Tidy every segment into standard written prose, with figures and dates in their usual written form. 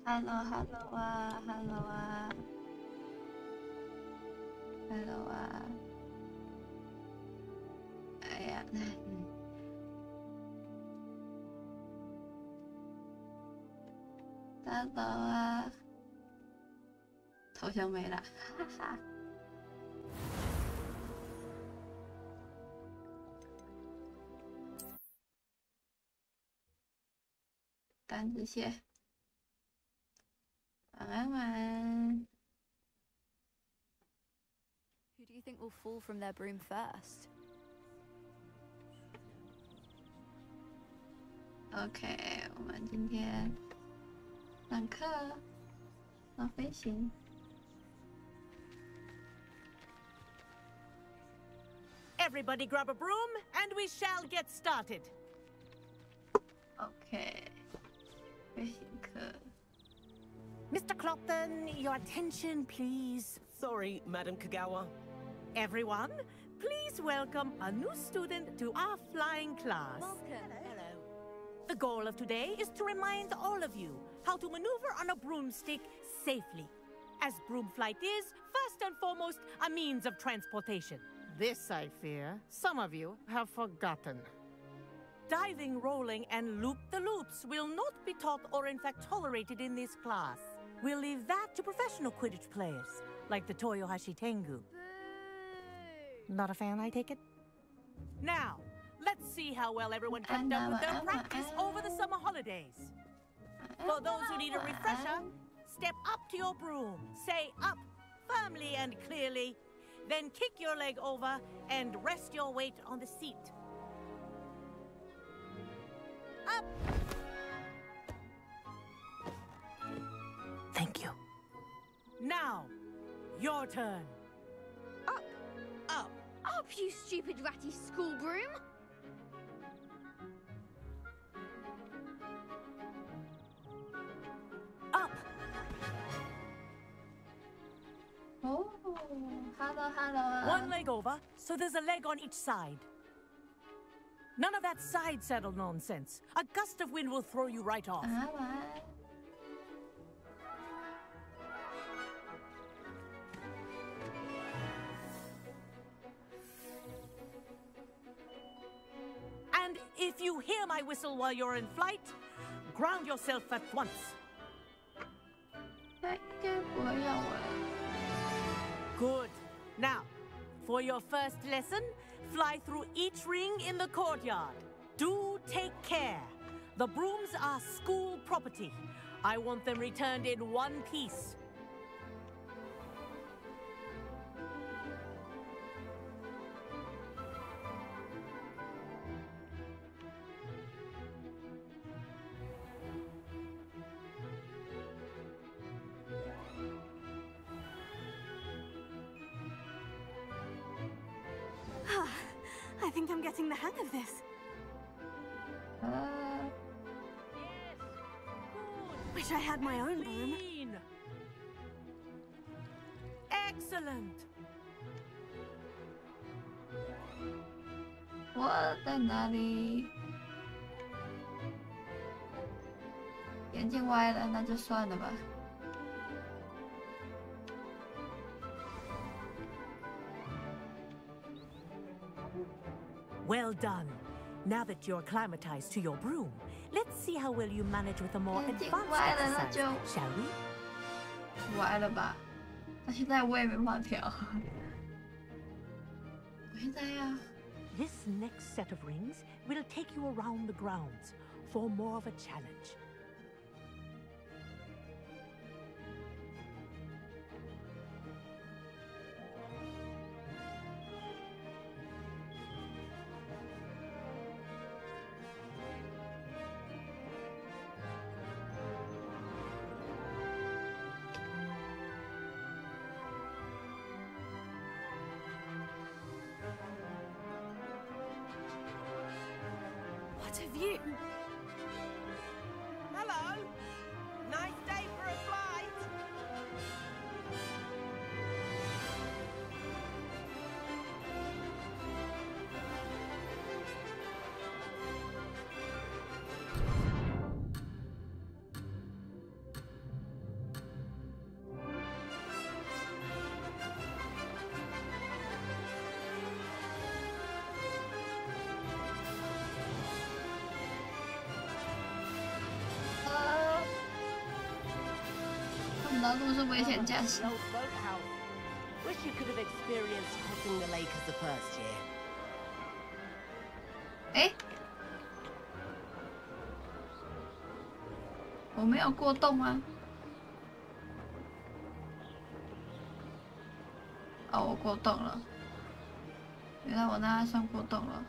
Hello 啊，Hello 啊，Hello 啊！哎呀，Hello 啊，头像没了，哈哈。单子写。 晚安，晚安。Who do you think will fall from their broom first? OK， 我们今天上课，上飞行。Everybody grab a broom, and we shall get started. OK， 飞行课。 Mr. Clopton, your attention, please. Sorry, Madam Kagawa. Everyone, please welcome a new student to our flying class. Welcome. Hello. The goal of today is to remind all of you how to maneuver on a broomstick safely, as broom flight is, first and foremost, a means of transportation. This, I fear, some of you have forgotten. Diving, rolling, and loop-the-loops will not be taught or in fact tolerated in this class. We'll leave that to professional Quidditch players, like the Toyohashi Tengu. Not a fan, I take it? Now, let's see how well everyone kept up with their practice over the summer holidays. For those who need a refresher, step up to your broom, say up firmly and clearly, then kick your leg over and rest your weight on the seat. Up! Thank you. Now, your turn. Up! Up! Up, you stupid ratty school broom! Up! Oh, hello. One leg over, so there's a leg on each side. None of that side saddle nonsense. A gust of wind will throw you right off. And if you hear my whistle while you're in flight, ground yourself at once. Good. Now, for your first lesson, fly through each ring in the courtyard. Do take care. The brooms are school property. I want them returned in one piece. I think I'm getting the hang of this. Wish I had my own broom. Excellent. 我在哪里？眼睛歪了，那就算了吧。 Well done. Now that you're acclimatized to your broom, let's see how well you manage with a more advanced exercise, shall we? 歪了吧？那现在我也没法调。我现在要。 This next set of rings will take you around the grounds for more of a challenge. What a view! Hello! Nice day for a flight! 道路是危险驾驶。 The old boathouse. Wish you could have experienced crossing the lake as the first year. 哎，我没有过洞啊。哦，我过洞了。原来我那算过洞了。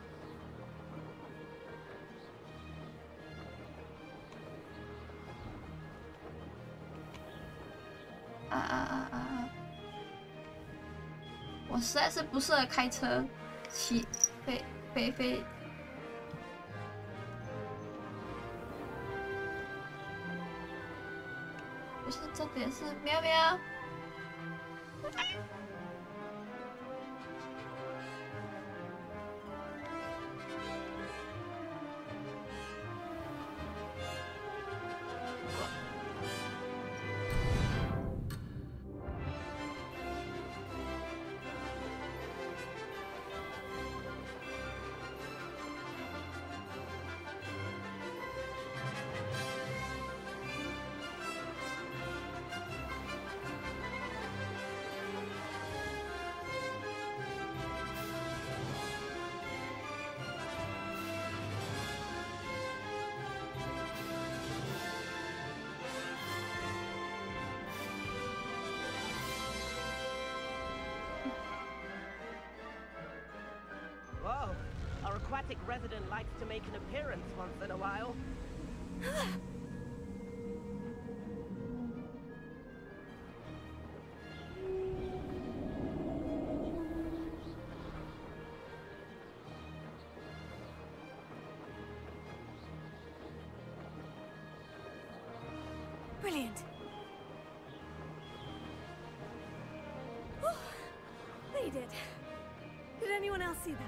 我实在是不适合开车，飞。不是，重点是喵喵。Whoa, our aquatic resident likes to make an appearance once in a while. Brilliant. Oh, they did. Did anyone else see that?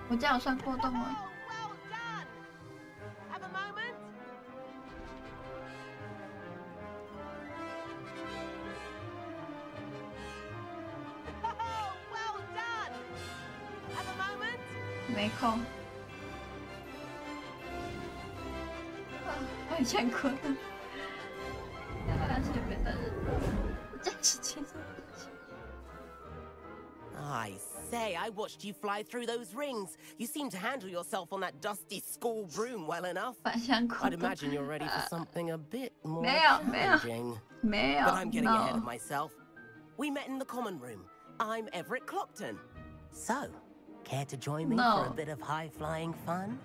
Oh, 我这样有算过洞吗？ Oh, well done! Have a moment? Oh, well done! Have a moment? 没空。我以前过洞。要不然前面的人，这是轻松。 I say, I watched you fly through those rings. You seem to handle yourself on that dusty school broom well enough. 反向过 I'd 洞。 imagine you're ready for something a bit more 没有 challenging. 没有 But I'm getting ahead of no。 myself. We met in the common room. I'm Everett Clopton. So, care to join me No. for a bit of high-flying fun?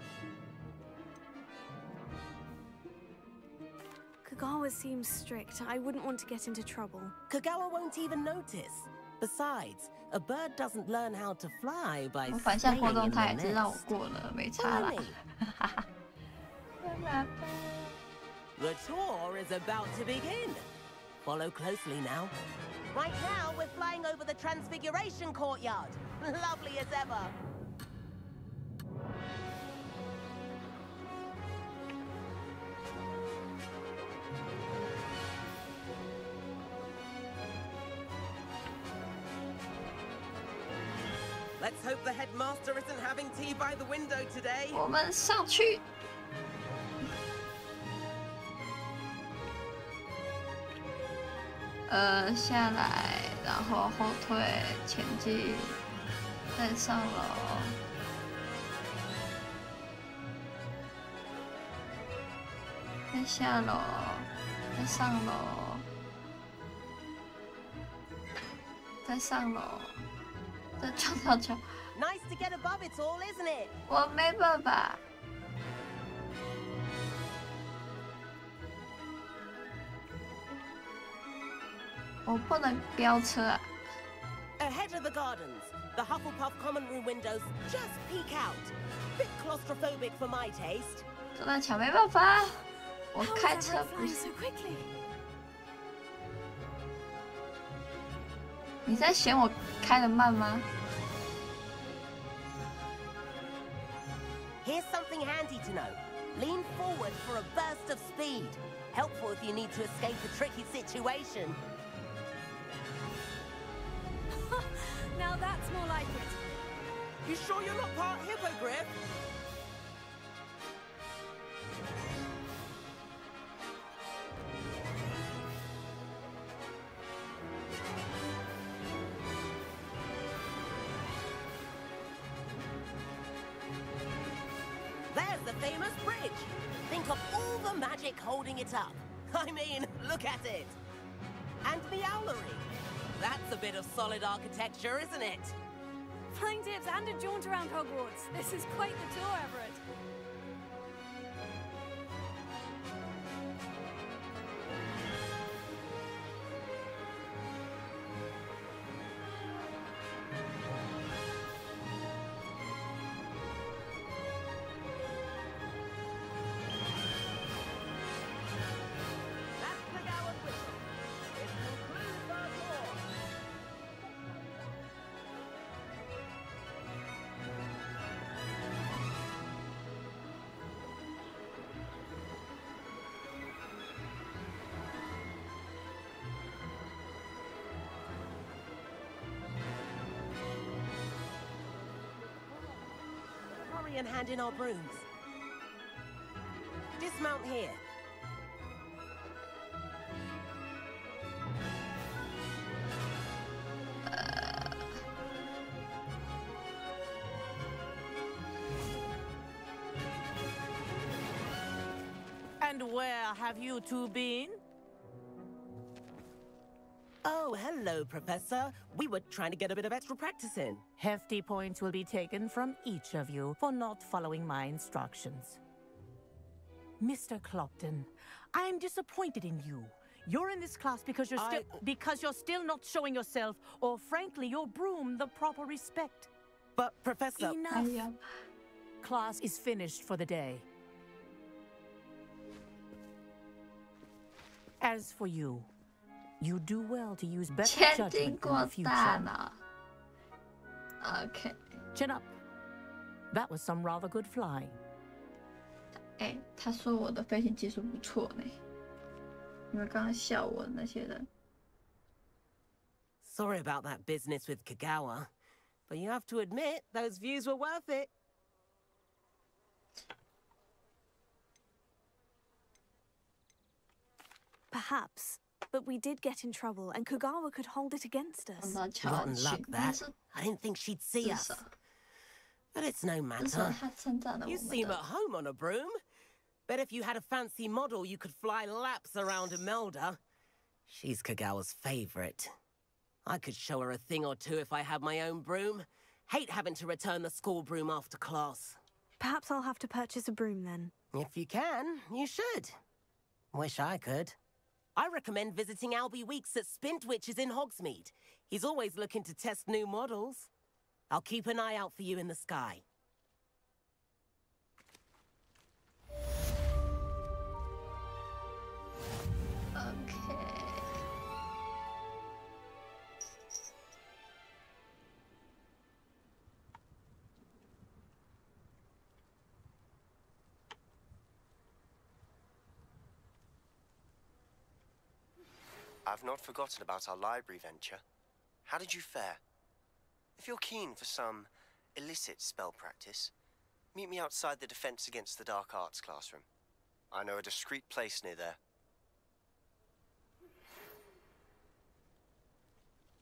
Kagawa seems strict. I wouldn't want to get into trouble. Kagawa won't even notice. Besides, a bird doesn't learn how to fly by 我反向 staying 过洞， in 他 the 也知道我 nest. 过了，没差啦 Funny.。The tour is about to begin. Follow closely now. Right now, we're flying over the Transfiguration Courtyard. Lovely as ever. Let's hope the headmaster isn't having tea by the window today. 我们上去。下来，然后后退，前进，再上楼。再下楼，再上楼，再上楼，再跳。 Nice to get above it all, isn't it? 我没办法。我不能飙车啊！ Ahead of the gardens, the Hufflepuff common room windows just peek out. Bit claustrophobic for my taste. 撞到墙没办法，我 How is 开车 Everett 不 flying 是。 so quickly? 你在嫌我开得慢吗？ Here's something handy to know. Lean forward for a burst of speed. Helpful if you need to escape a tricky situation. Now that's more like it. You sure you're not part hippogriff? famous bridge. Think of all the magic holding it up. I mean, look at it. And the owlery. That's a bit of solid architecture, isn't it? Flying tips and a jaunt around Hogwarts. This is quite the tour, Everett. And hand in our brooms. Dismount here. And where have you two been? Oh, hello, Professor. We were trying to get a bit of extra practice in. Hefty points will be taken from each of you for not following my instructions. Mr. Clopton, I am disappointed in you. You're in this class because you're still not showing yourself, or frankly, your broom, the proper respect. But, Professor... Enough. Class is finished for the day. As for you, you do well to use better judgment in the future. Okay. Chin up. That was some rather good flying. 哎，他说我的飞行技术不错呢，因为刚刚笑我的那些人。Sorry about that business with Kagawa, but you have to admit those views were worth it. Perhaps. But we did get in trouble, and Kagawa could hold it against us. Rotten luck, that. I didn't think she'd see us. But it's no matter. You seem at home on a broom. Bet if you had a fancy model, you could fly laps around Imelda. She's Kagawa's favorite. I could show her a thing or two if I had my own broom. Hate having to return the school broom after class. Perhaps I'll have to purchase a broom then. If you can, you should. Wish I could. I recommend visiting Albie Weeks at Spintwitches in Hogsmeade. He's always looking to test new models. I'll keep an eye out for you in the sky. Okay. I've not forgotten about our library venture. How did you fare? If you're keen for some illicit spell practice, meet me outside the Defense Against the Dark Arts classroom. I know a discreet place near there.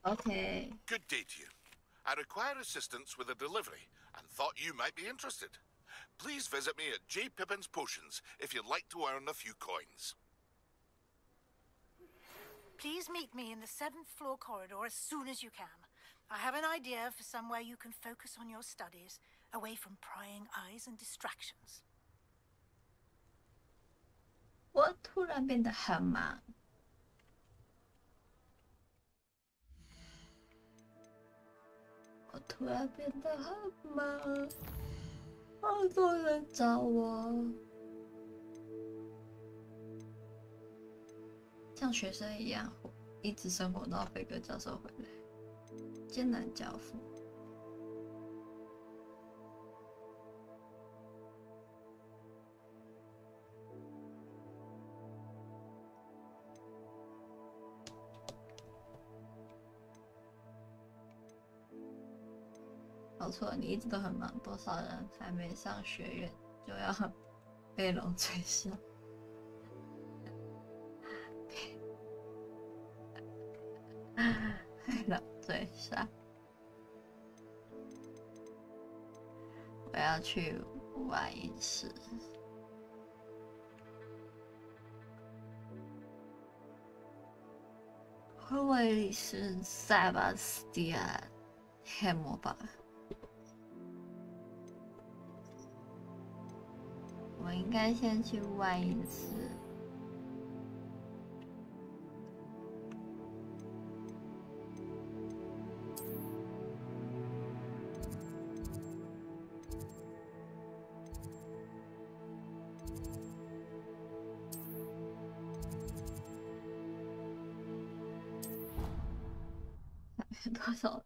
Okay. Good day to you. I require assistance with a delivery and thought you might be interested. Please visit me at J. Pippin's Potions if you'd like to earn a few coins. Please meet me in the 7th floor corridor as soon as you can. I have an idea for somewhere you can focus on your studies, away from prying eyes and distractions. 我突然变得很忙。我突然变得很忙，好多人找我。像学生一样，一直生活到飞哥教授回来，艰难交付。搞错了，你一直都很忙，多少人还没上学院就要被龙追杀？被龙追杀！我要去外音室。会不会是塞巴斯蒂安黑魔吧？我应该先去外音室。多少？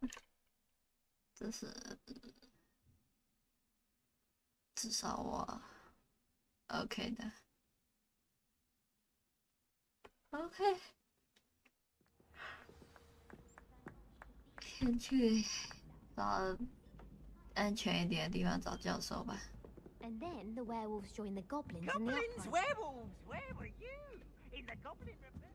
这是至少我 OK 的。OK， 先去找安全一点的地方找教授吧。And then the werewolves join the goblins. Goblins, werewolves, where were you? In the goblin rebellion.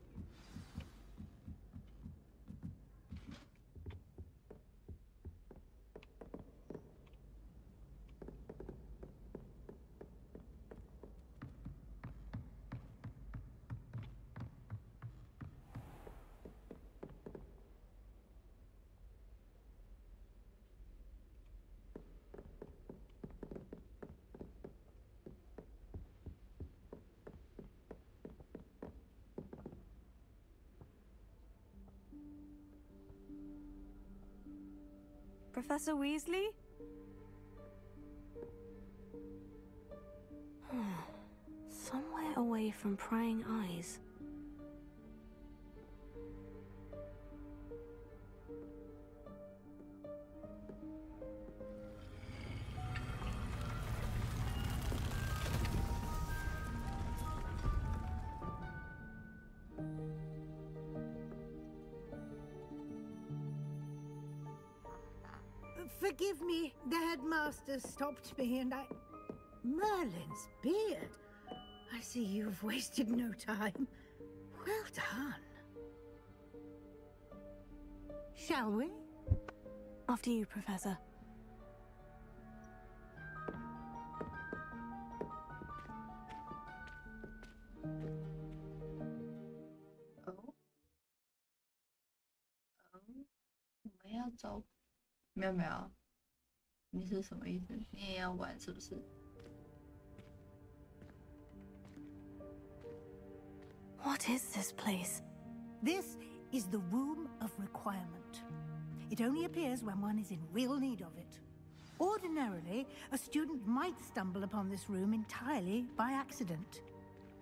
Professor Weasley? Somewhere away from prying eyes. Forgive me, the headmaster stopped me and Merlin's beard. I see you've wasted no time. Well done. Shall we? After you, Professor.哦，我们要走。没有没有，你是什么意思？你也要玩是不是？ What is this place? This is the Room of Requirement. It only appears when one is in real need of it. Ordinarily, a student might stumble upon this room entirely by accident.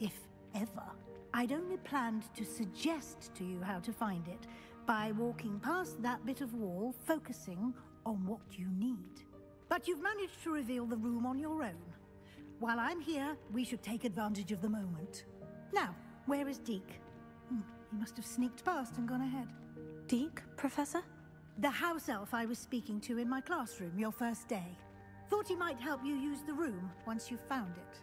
If ever. I'd only planned to suggest to you how to find it by walking past that bit of wall, focusing on what you need. But you've managed to reveal the room on your own. While I'm here, we should take advantage of the moment. Now, where is Deke? He must have sneaked past and gone ahead. Deke, Professor? The house elf I was speaking to in my classroom your first day. Thought he might help you use the room once you've found it.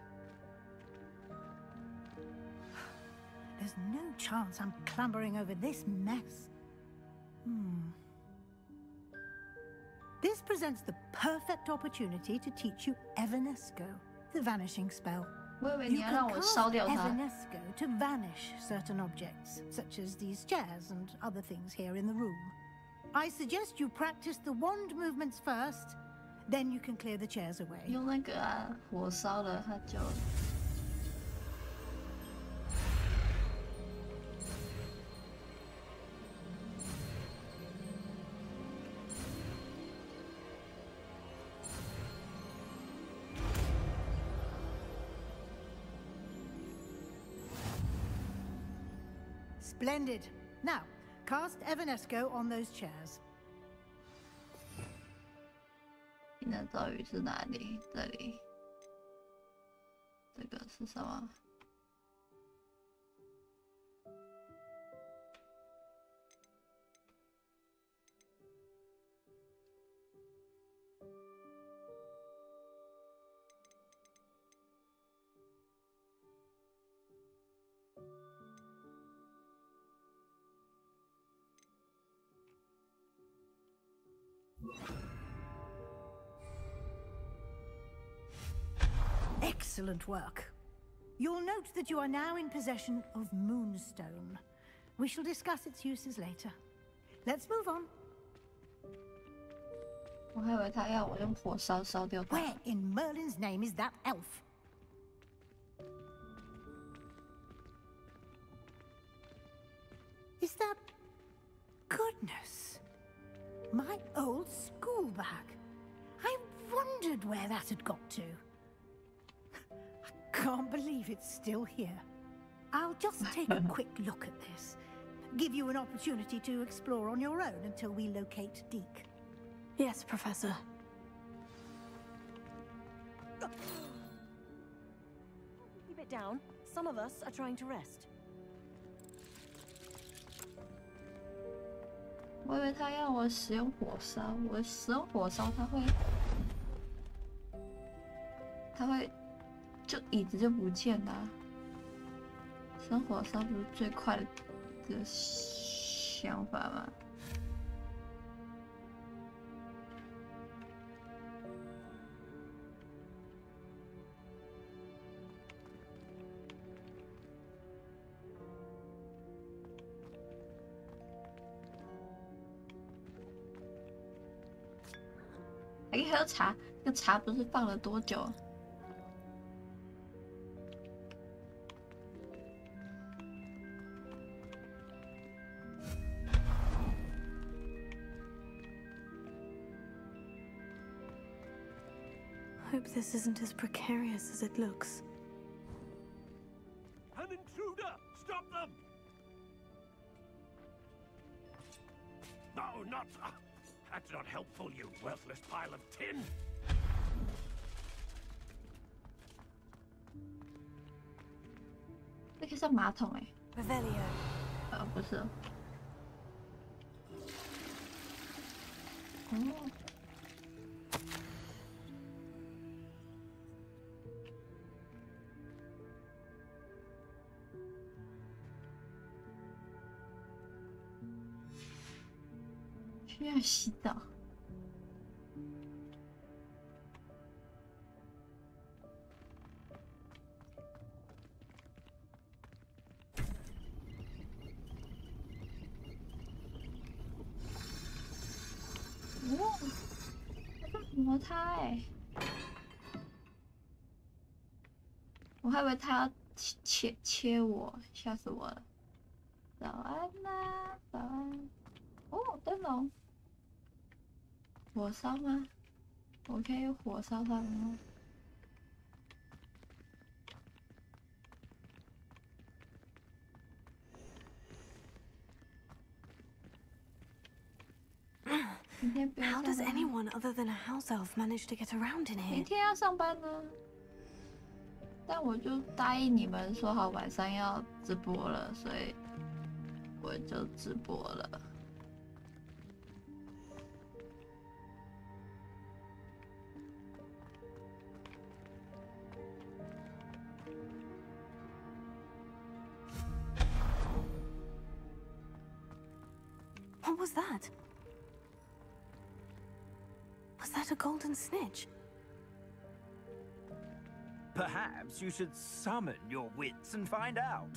There's no chance I'm clambering over this mess. This presents the perfect opportunity to teach you Evanesco, the vanishing spell. You can cast Evanesco to vanish certain objects, such as these chairs and other things here in the room. I suggest you practice the wand movements first, then you can clear the chairs away. 用那个啊，火烧了它就。 Splendid. Now, cast Evanesco on those chairs. 你的咒语是哪里？这里。这个是什么？ Excellent work. You'll note that you are now in possession of Moonstone. We shall discuss its uses later. Let's move on. 我还以为他要我用火烧掉它。Where in Merlin's name is that elf? Is that... Goodness. My old school bag. I wondered where that had got to. I can't believe it's still here. I'll just take a quick look at this. Give you an opportunity to explore on your own until we locate Deke. Yes, Professor. Keep it down. Some of us are trying to rest. 我以为他要我使用火烧，我使用火烧，他会就椅子就不见了啊。使用火烧不是最快的想法吗？还可以喝茶，那茶不是放了多久？ Hope this isn't as precarious as it looks. An intruder! Stop them! No, not... that's not helpful, you worthless pile of tin! 这个像马桶哎。Revelio。不是。哦。 需要洗澡。哦，磨它哎！我还以为他要切我，吓死我了！早安啦，早安。哦，灯笼。 火烧吗？我可以火烧它吗？明天不要上 How does 班。 anyone other than a house elf manage to get around in 明 here? 天要上班呢，但我就答应你们说好晚上要直播了，所以我就直播了。 What was that? Was that a golden snitch? Perhaps you should summon your wits and find out.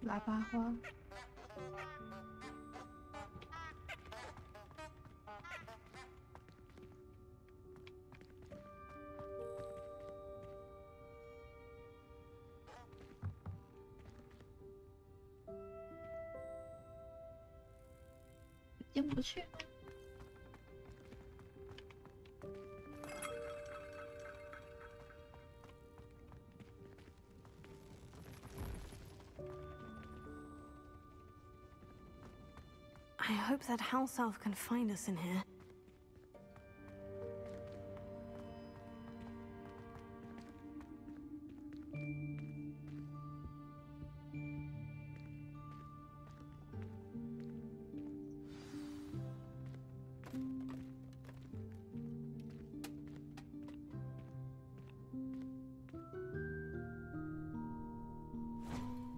喇叭花。进不去。I hope that house elf can find us in here.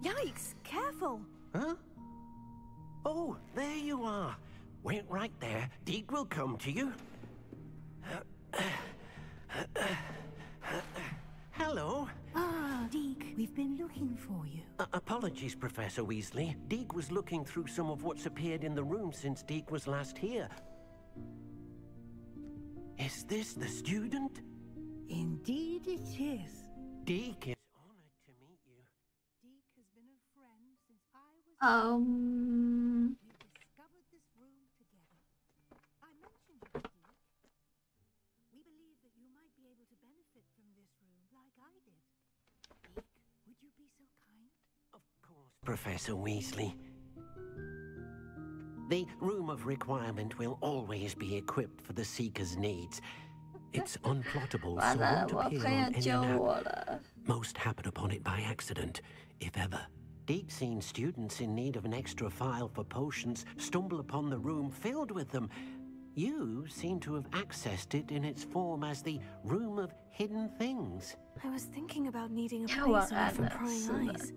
Yikes! Careful! Huh? Oh, there you are. Wait right there. Deke will come to you. Hello. Ah, Deke, we've been looking for you. Apologies, Professor Weasley. Deke was looking through some of what's appeared in the room since Deke was last here. Is this the student? Indeed it is. Deke is honored to meet you. Deke has been a friend since I was... We discovered this room together. I mentioned you to Deke. We believe that you might be able to benefit from this room like I did. Deke, would you be so kind? Of course, Professor Weasley. The Room of Requirement will always be equipped for the Seeker's needs. It's unplottable, so won't appear on any map. Most happen upon it by accident, if ever. Deep-seen students in need of an extra file for potions stumble upon the room filled with them. You seem to have accessed it in its form as the Room of Hidden Things. I was thinking about needing a place away from prying eyes.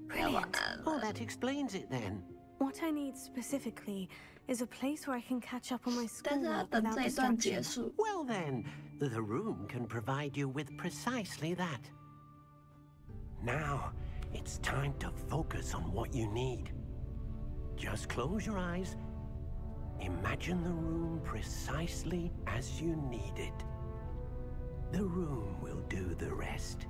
Brilliant. Oh, that explains it then. What I need specifically is a place where I can catch up on my schoolwork without distraction. Well then, the room can provide you with precisely that. Now, it's time to focus on what you need. Just close your eyes. Imagine the room precisely as you need it. The room will do the rest.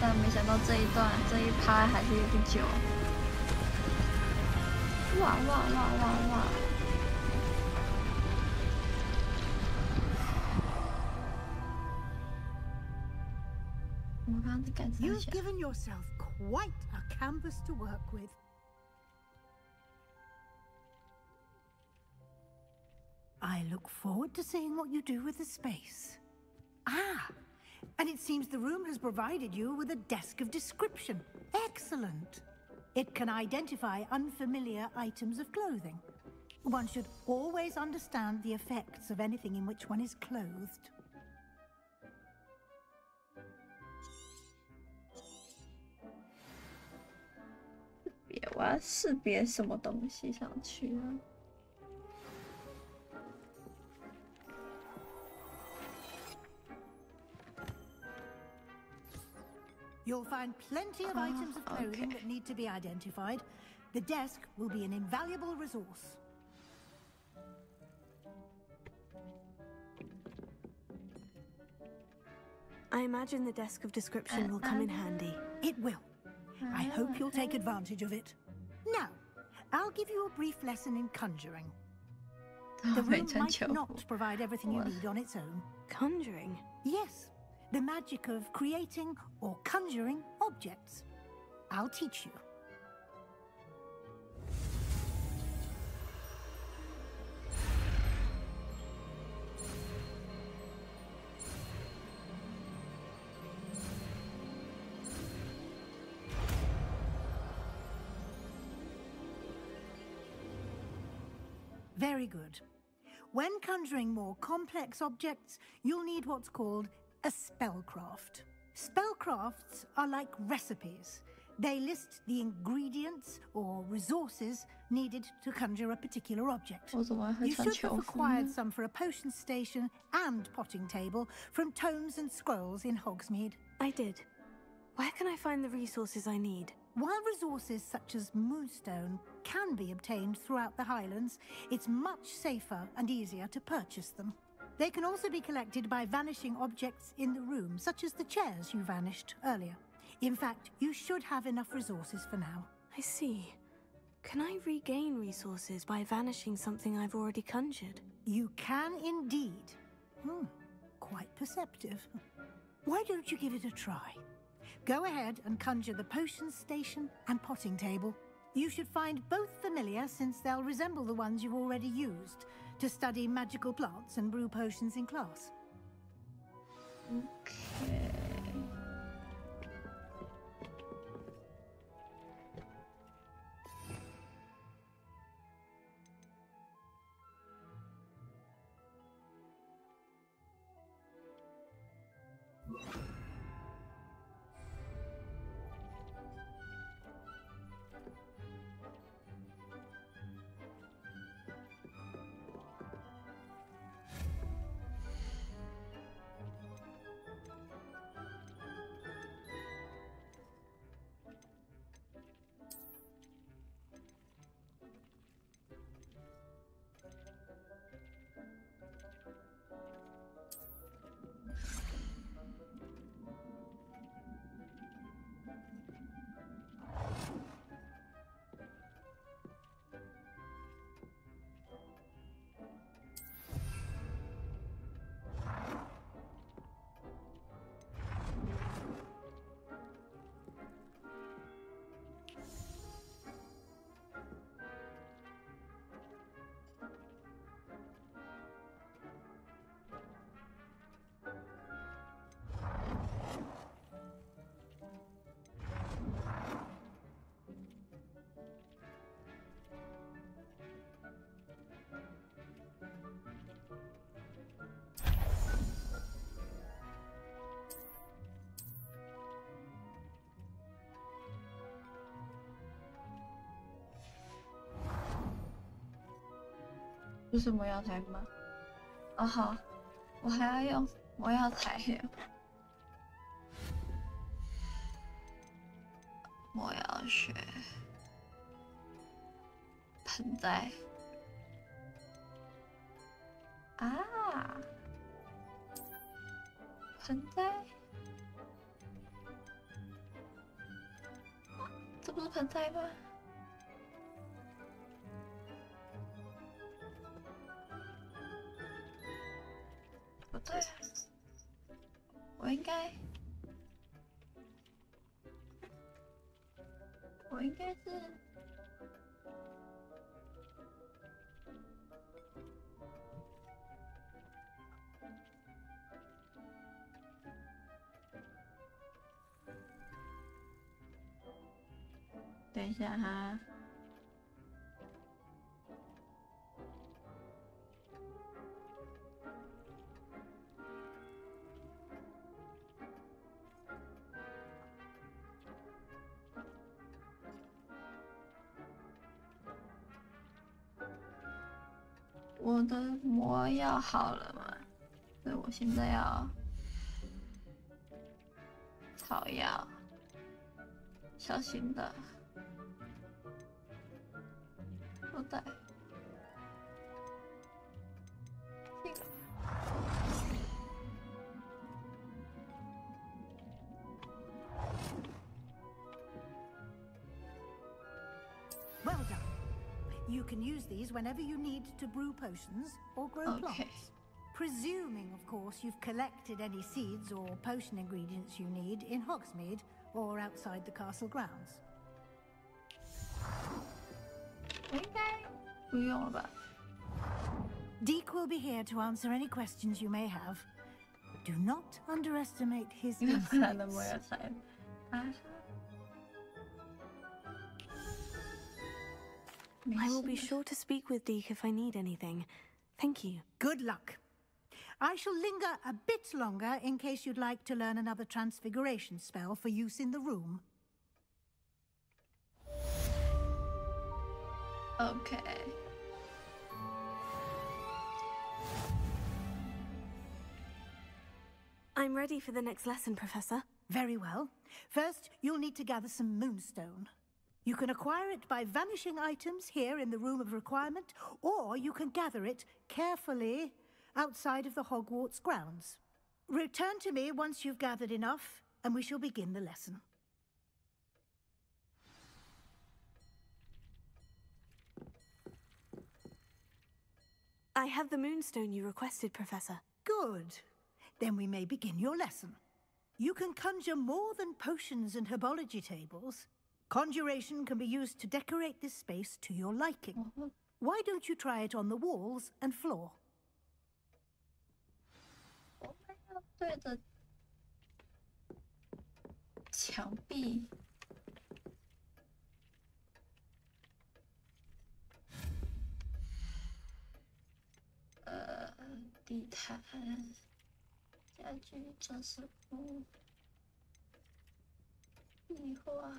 但没想到这一趴还是有点久。哇！我刚刚在干啥？ You've given yourself quite a canvas to work with. I look forward to seeing what you do with the space. Ah! And it seems the room has provided you with a desk of description. Excellent. It can identify unfamiliar items of clothing. One should always understand the effects of anything in which one is clothed. Be 我要识别什么东西上去啊？ You'll find plenty of items of clothing that need to be identified. The desk will be an invaluable resource. I imagine the desk of description will come in handy. It will. I hope you'll take advantage of it. Now, I'll give you a brief lesson in conjuring. The room might not provide everything you need on its own. Conjuring? Yes. The magic of creating or conjuring objects. I'll teach you. Very good. When conjuring more complex objects, you'll need what's called a spellcraft. Spellcrafts are like recipes. They list the ingredients or resources needed to conjure a particular object. You should have acquired some for a potion station and potting table from tomes and scrolls in Hogsmeade. I did. Where can I find the resources I need? While resources such as moonstone can be obtained throughout the Highlands, it's much safer and easier to purchase them. They can also be collected by vanishing objects in the room, such as the chairs you vanished earlier. In fact, you should have enough resources for now. I see. Can I regain resources by vanishing something I've already conjured? You can indeed. Quite perceptive. Why don't you give it a try? Go ahead and conjure the potion station and potting table. You should find both familiar, since they'll resemble the ones you've already used to study magical plants and brew potions in class. Okay. 不是魔药台吗？哦好，我还要用魔药台耶。魔药学盆栽啊，盆栽，这不是盆栽吗？ 不对，我应该是等一下哈。 我的魔药好了嘛？所以我现在要草药，小心的，不对，这个。 Well done. You can use these whenever you need to brew potions or grow plants. Presuming, of course, you've collected any seeds or potion ingredients you need in Hogsmeade or outside the castle grounds. 应该不用了吧？ Deke will be here to answer any questions you may have. Do not underestimate his insights. I will be sure to speak with Deke if I need anything. Thank you. Good luck. I shall linger a bit longer in case you'd like to learn another transfiguration spell for use in the room. OK。I'm ready for the next lesson, Professor. Very well. First, you'll need to gather some moonstone. You can acquire it by vanishing items here in the Room of Requirement, or you can gather it carefully outside of the Hogwarts grounds. Return to me once you've gathered enough, and we shall begin the lesson. I have the moonstone you requested, Professor. Good. Then we may begin your lesson. You can conjure more than potions and herbology tables. Conjuration can be used to decorate this space to your liking. Why don't you try it on the walls and floor? 我们要对着墙壁。地毯、家具、装饰物、壁画。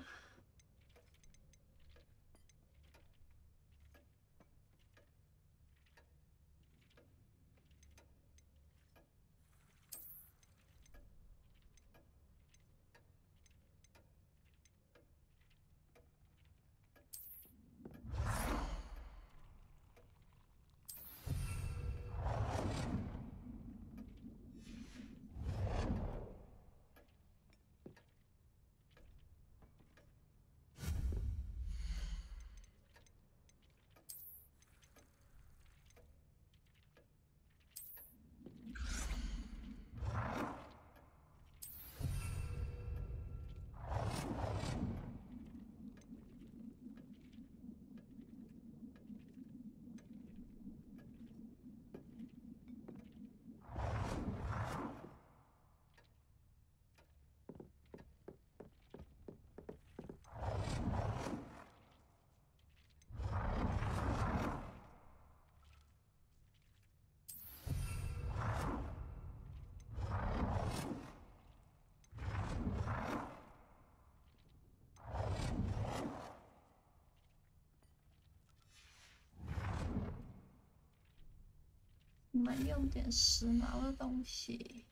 我们用点时髦的东西。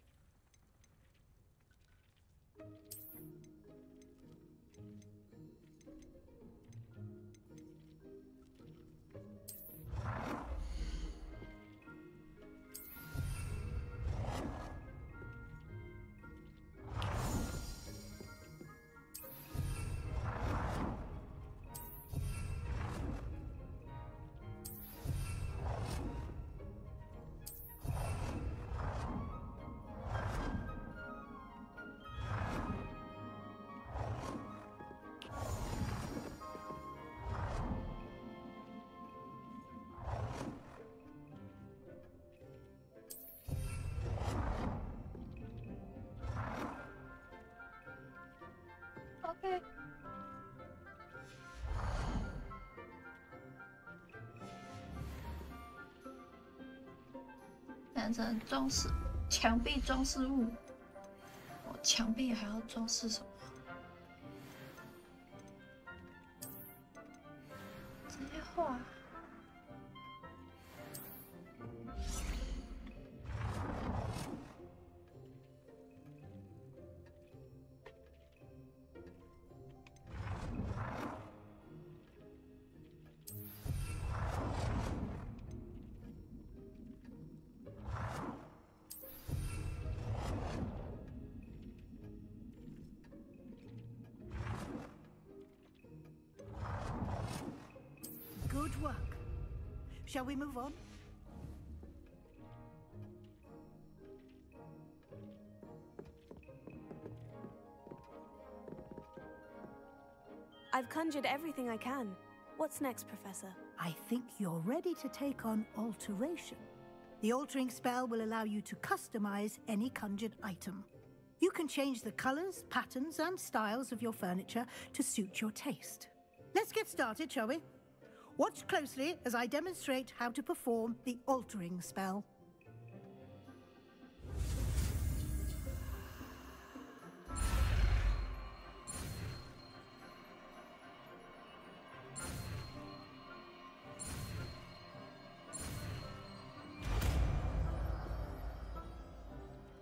OK。变成装饰墙壁装饰物。我墙壁还要装饰什么？直接画。Good work. Shall we move on? I've conjured everything I can. What's next, Professor? I think you're ready to take on alteration. The altering spell will allow you to customize any conjured item. You can change the colors, patterns, and styles of your furniture to suit your taste. Let's get started, shall we? Watch closely as I demonstrate how to perform the altering spell.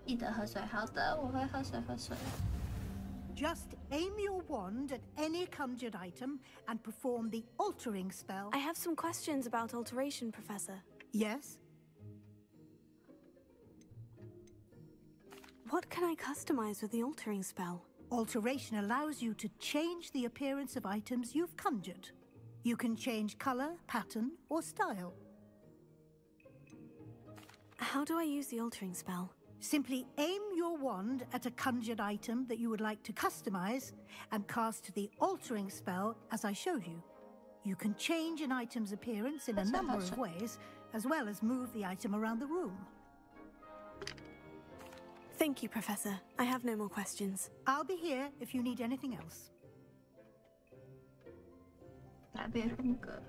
记得喝水。好的，我会喝水。 Just aim your wand at any conjured item and perform the altering spell. I have some questions about alteration, Professor. Yes? What can I customize with the altering spell? Alteration allows you to change the appearance of items you've conjured. You can change color, pattern, or style. How do I use the altering spell? Simply aim your wand at a conjured item that you would like to customize and cast the altering spell as I showed you. You can change an item's appearance in a number of ways, as well as move the item around the room. Thank you, Professor. I have no more questions. I'll be here if you need anything else. 改变风格。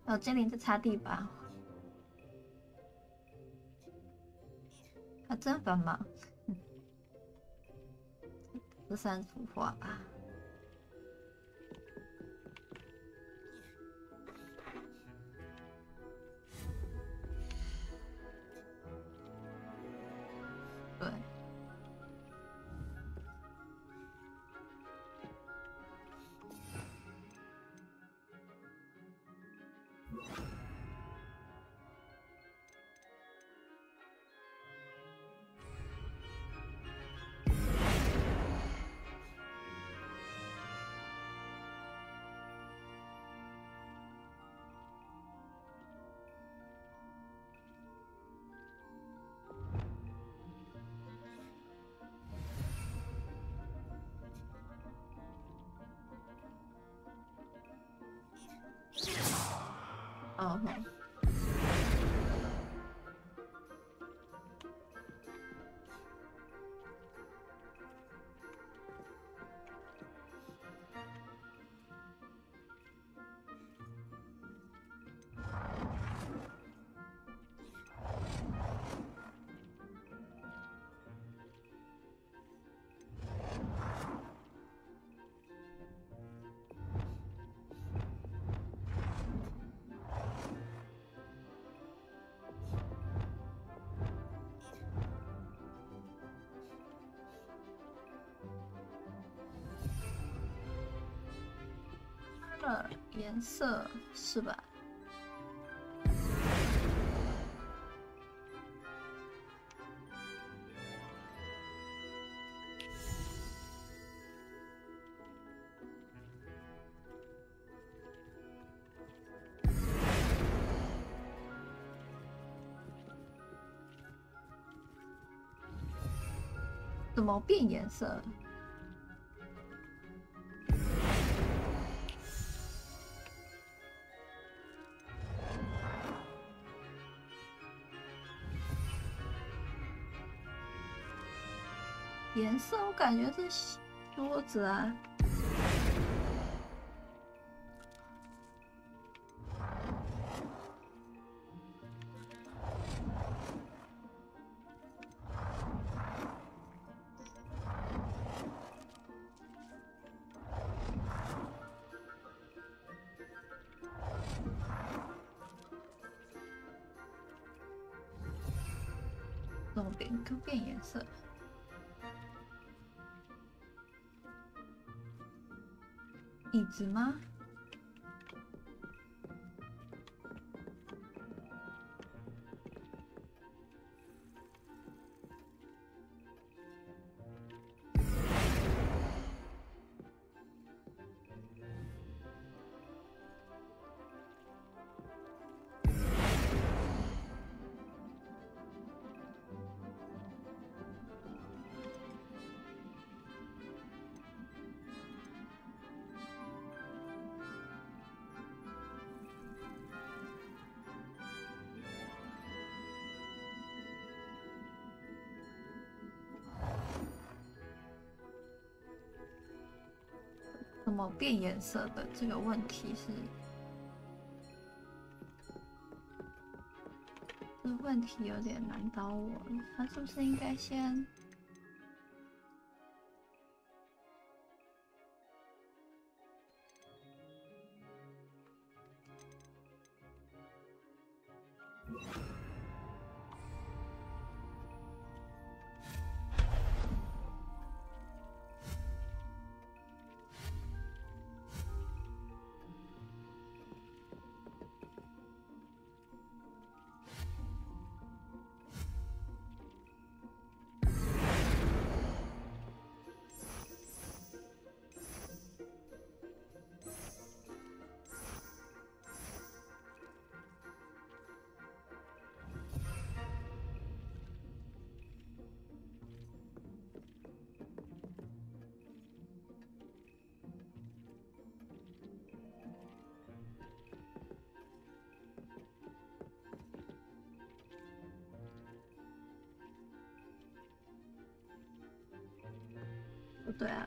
哦，精灵在擦地板。他真繁忙。这3幅画吧。对。 哦，颜色是吧？怎么变颜色？ 颜色我感觉是桌子啊，怎么变颜色？ 椅子吗？怎么变颜色的这个问题是，这问题有点难倒我了。他是不是应该先？不对啊，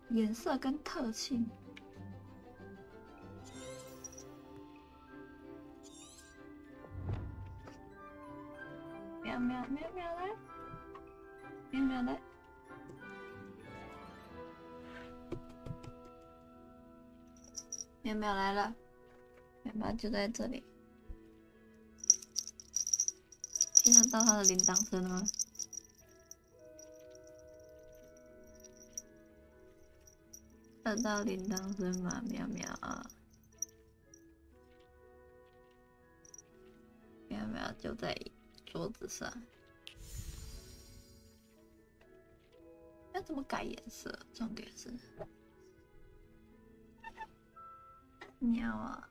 颜色跟特性。喵喵喵喵来，喵喵来，喵喵来了，喵喵就在这里。听得到他的铃铛声了吗？听得到铃铛声吗？喵喵啊！喵喵就在桌子上。要怎么改颜色？重点是喵啊！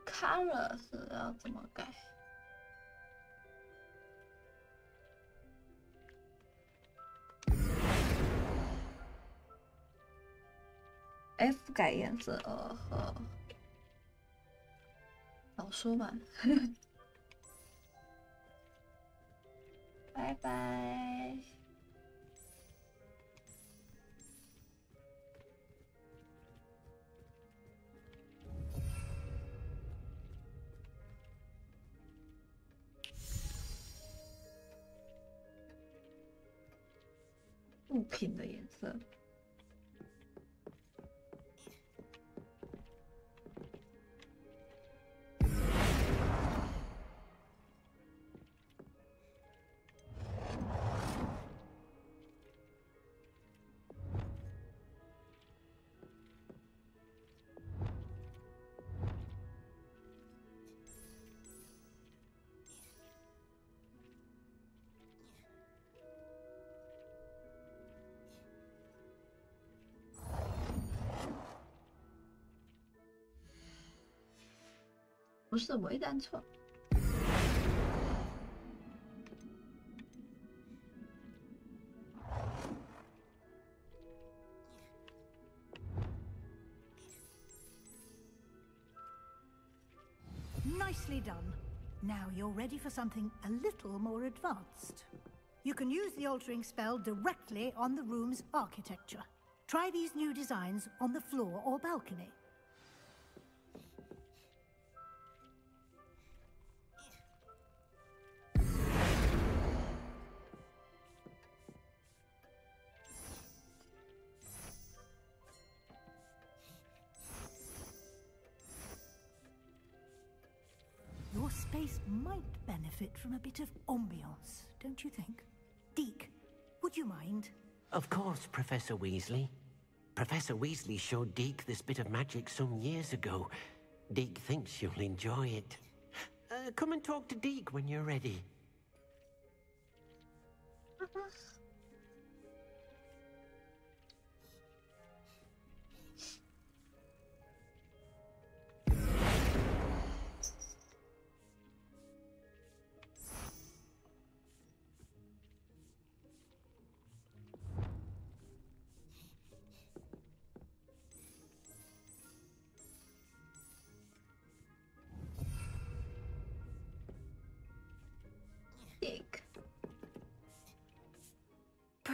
color 是要怎么改？F 改颜色，早说嘛！拜拜。物品的颜色。 不是，我一旦错。Nicely done. Now you're ready for something a little more advanced. You can use the altering spell directly on the room's architecture. Try these new designs on the floor or balcony. Your space might benefit from a bit of ambiance, don't you think? Deke, would you mind? Of course, Professor Weasley. Professor Weasley showed Deke this bit of magic some years ago. Deke thinks you'll enjoy it. Come and talk to Deke when you're ready.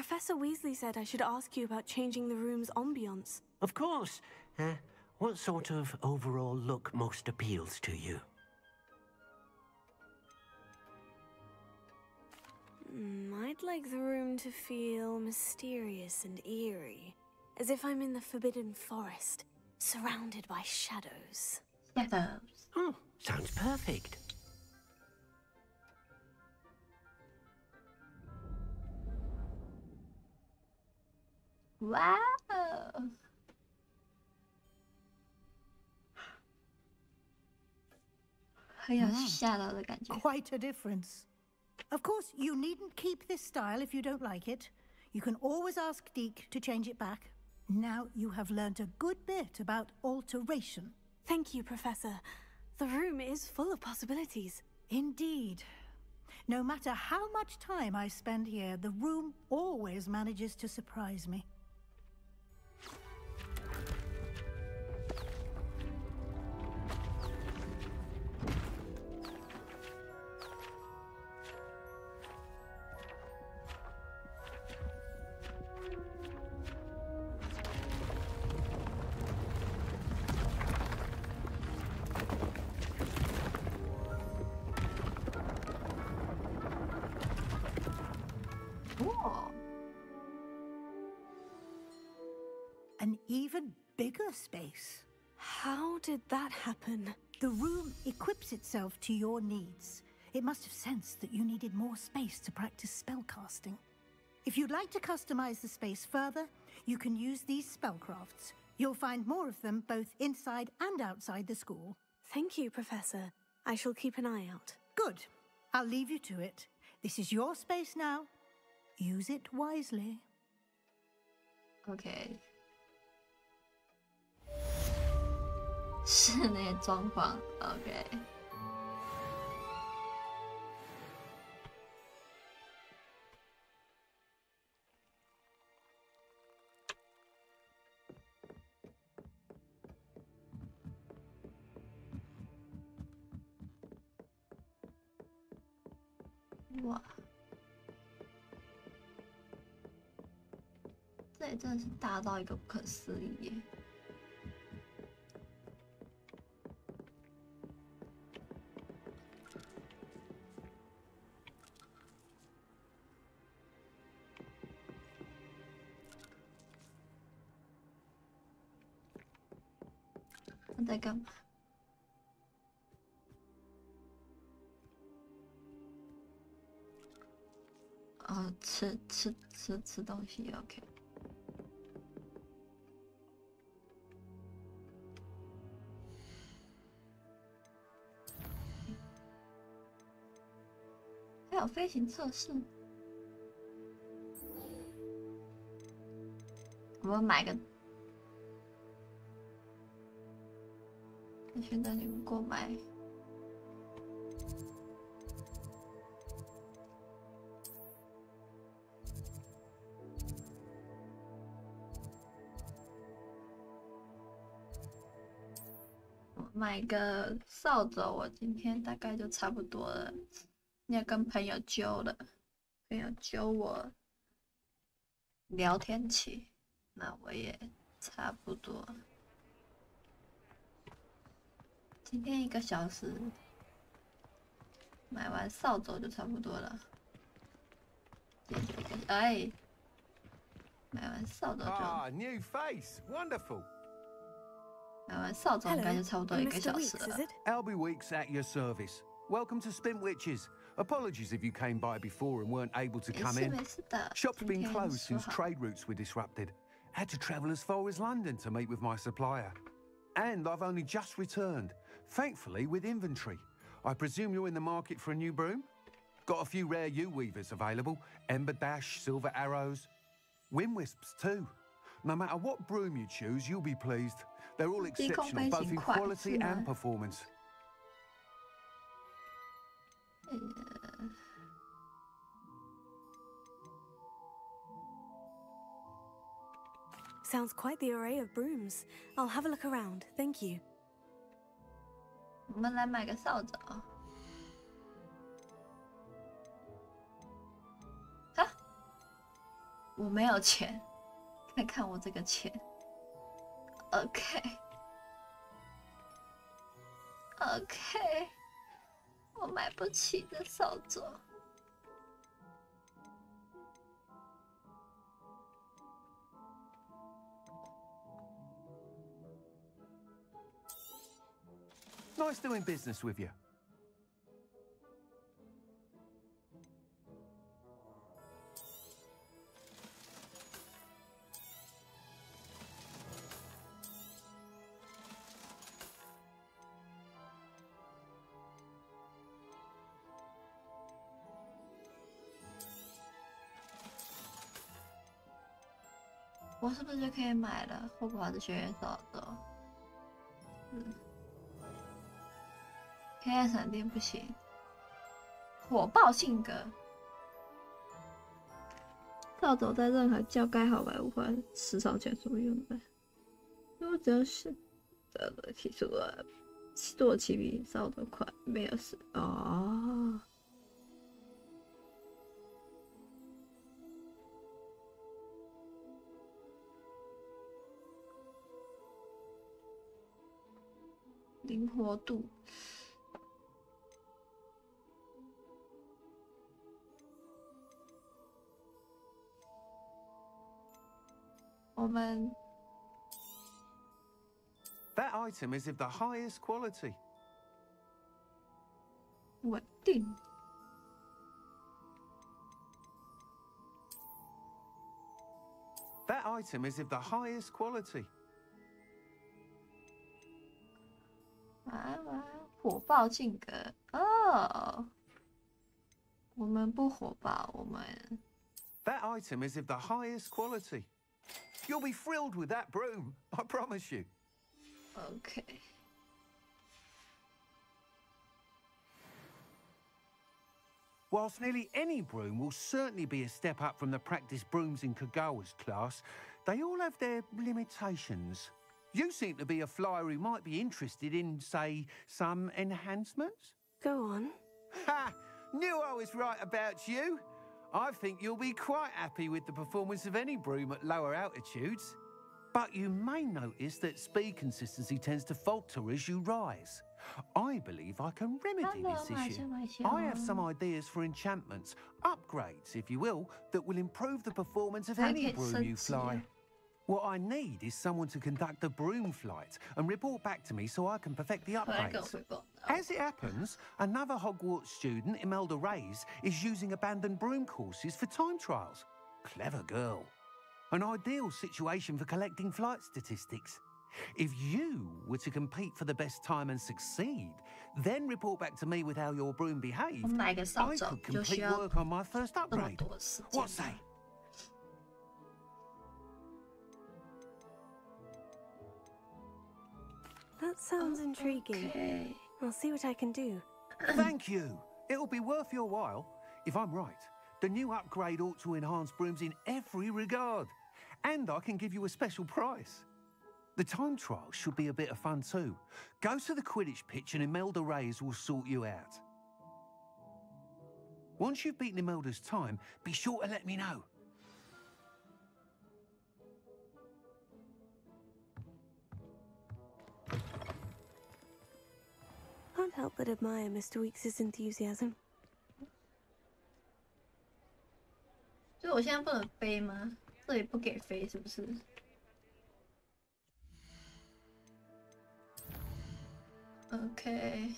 Professor Weasley said I should ask you about changing the room's ambiance. Of course. What sort of overall look most appeals to you? I'd like the room to feel mysterious and eerie, as if I'm in the Forbidden Forest, surrounded by shadows. Shadows. Oh, sounds perfect. Wow. 很有吓到的感觉。 Quite a difference. Of course, you needn't keep this style if you don't like it. You can always ask Deke to change it back. Now you have learnt a good bit about alteration. Thank you, Professor. The room is full of possibilities. Indeed. No matter how much time I spend here, the room always manages to surprise me. An even bigger space. How did that happen? The room equips itself to your needs. It must have sensed that you needed more space to practice spellcasting. If you'd like to customize the space further, you can use these spellcrafts. You'll find more of them both inside and outside the school. Thank you, Professor. I shall keep an eye out. Good. I'll leave you to it. This is your space now. Use it wisely. OK。室内装潢 ，OK。哇，这里真的是大到一个不可思议耶！他在干嘛？哦，吃东西 ，OK。还有飞行测试，我们买个。现在你们购买。买个扫帚，我今天大概就差不多了。要跟朋友揪了，朋友揪我聊天起，那我也差不多。今天1个小时，买完扫帚就差不多了。哎，买完扫帚就。new face, wonderful. 买完扫帚应该就差不多1个小时了。Albie Weeks at your service. Welcome to Spint Witches. Apologies if you came by before and weren't able to come in. Shop's been closed since trade routes were disrupted. Had to travel as far as London to meet with my supplier. And I've only just returned, thankfully with inventory. I presume you're in the market for a new broom? Got a few rare U-weavers available. Ember Dash, Silver Arrows. Wind Wisps too. No matter what broom you choose, you'll be pleased. They're all exceptional, both in quality and performance. Sounds quite the array of brooms. I'll have a look around. Thank you. 我们来买个扫帚。哈？我没有钱，看看我这个钱。OK， 我买不起这扫帚。Nice doing business with you. « 我是不是就可以买了？霍格华兹学院扫帚。黑暗闪电不行，火爆性格。扫帚在任何较该好白无法时常前所用的。如果只要是提出了做起比扫帚快，没有事哦。灵活度，我们 That item is of the highest quality. 稳定。That item is of the highest quality. 火爆性格哦，我们不火爆，我们。That item is of the highest quality. You'll be thrilled with that broom, I promise you. Okay. Whilst nearly any broom will certainly be a step up from the practice brooms in Kagawa's class, they all have their limitations. You seem to be a flyer who might be interested in, say, some enhancements? Go on. Ha! Knew I was right about you. I think you'll be quite happy with the performance of any broom at lower altitudes. But you may notice that speed consistency tends to falter as you rise. I believe I can remedy this issue. I have some ideas for enchantments, upgrades, if you will, that will improve the performance of any broom you fly. What I need is someone to conduct a broom flight and report back to me so I can perfect the upgrades. As it happens, another Hogwarts student, Imelda Reyes, is using abandoned broom courses for time trials. Clever girl. An ideal situation for collecting flight statistics. If you were to compete for the best time and succeed, then report back to me with how your broom behaved, I could complete work on my first upgrade. What say? That sounds intriguing. Okay. I'll see what I can do. Thank you. It'll be worth your while. If I'm right, the new upgrade ought to enhance brooms in every regard. And I can give you a special price. The time trial should be a bit of fun too. Go to the Quidditch pitch and Imelda Reyes will sort you out. Once you've beaten Imelda's time, be sure to let me know. Can't help but admire Mr. Weeks' enthusiasm. 就我现在不能飞吗？这里不给飞是不是？ OK。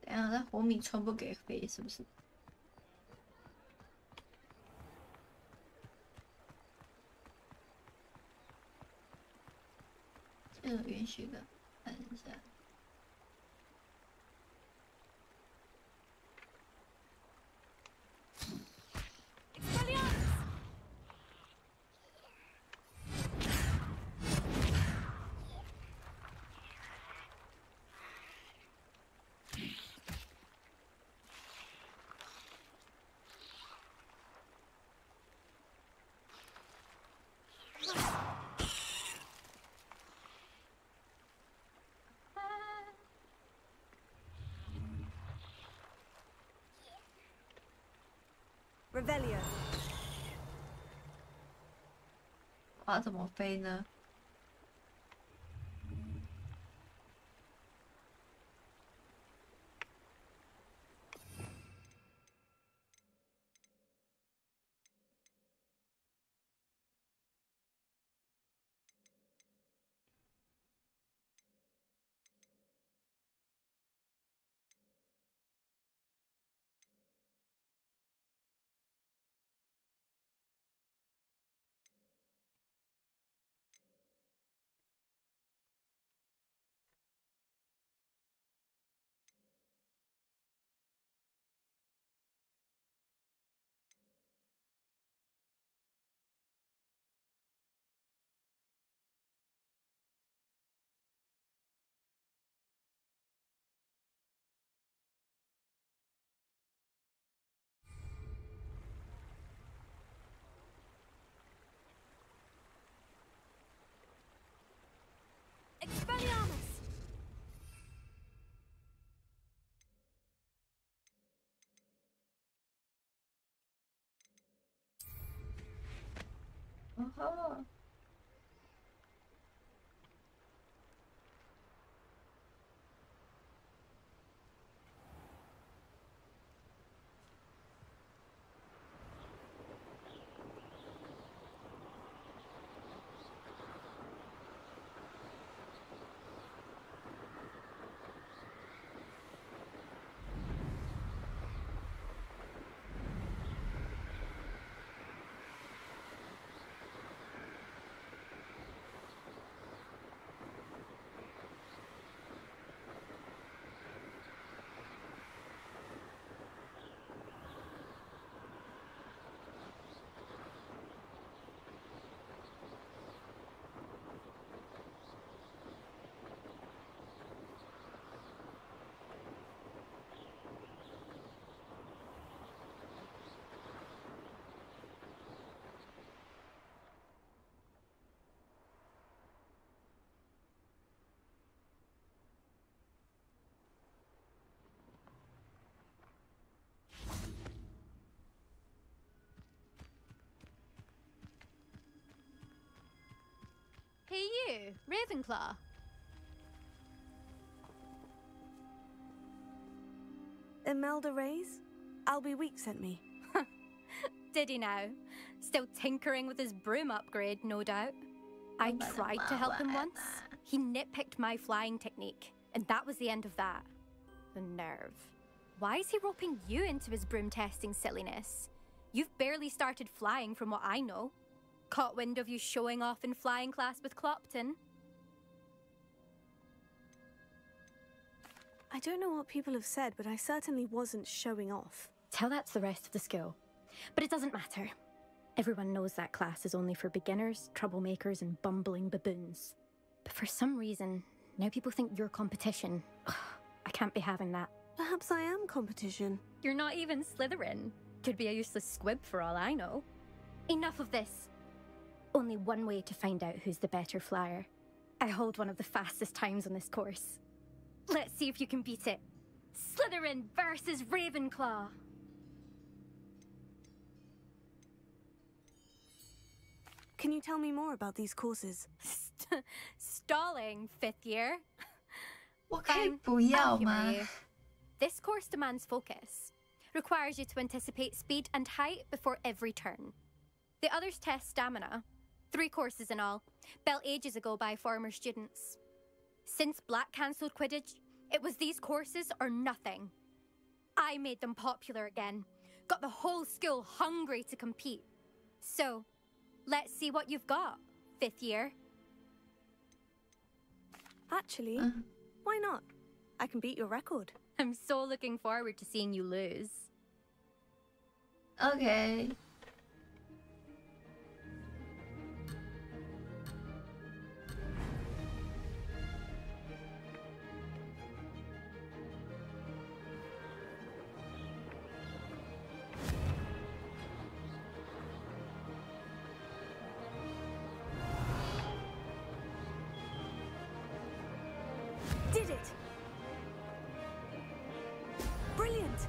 那火米川不给飞是不是？这个允许的，看一下。Revelio. 我要怎么飞呢？Expelliarmus! Oh. Hey you, Ravenclaw. Imelda Reyes? Albie Week sent me. Did he now? Still tinkering with his broom upgrade, no doubt. I tried to help him once. He nitpicked my flying technique, and that was the end of that. The nerve. Why is he roping you into his broom testing silliness? You've barely started flying from what I know. Caught wind of you showing off in flying class with Clopton? I don't know what people have said, but I certainly wasn't showing off. Tell that to the rest of the school. But it doesn't matter. Everyone knows that class is only for beginners, troublemakers, and bumbling baboons. But for some reason, now people think you're competition. I can't be having that. Perhaps I am competition. You're not even Slytherin. Could be a useless squib for all I know. Enough of this. Only one way to find out who's the better flyer. I hold one of the fastest times on this course. Let's see if you can beat it. Slytherin versus Ravenclaw. Can you tell me more about these courses? Stalling, 5th year. 我可以不要吗？ This course demands focus. Requires you to anticipate speed and height before every turn. The others test stamina. 3 courses in all, built ages ago by former students. Since Black cancelled Quidditch, it was these courses or nothing. I made them popular again. Got the whole school hungry to compete. So, let's see what you've got, 5th year. Actually, why not? I can beat your record. I'm so looking forward to seeing you lose. Okay. Did it! Brilliant!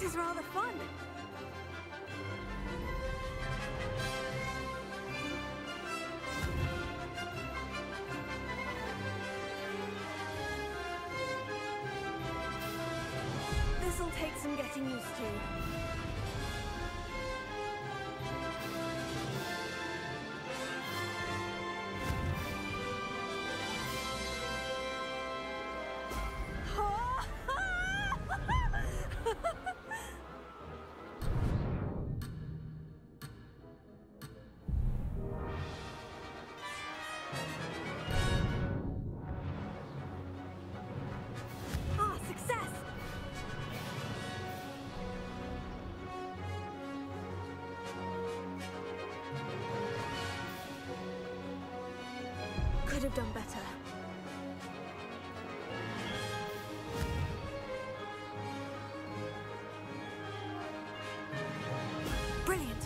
This is rather fun. This'll take some getting used to. Could have done better. Brilliant.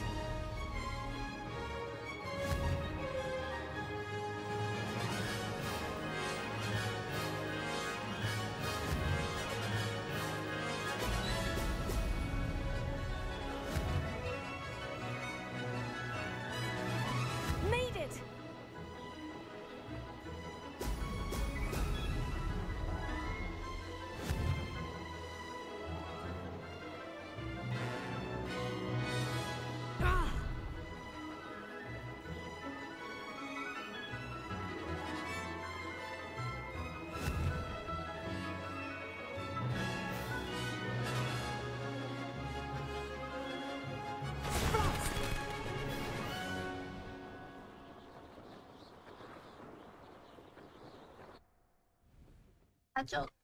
Made it.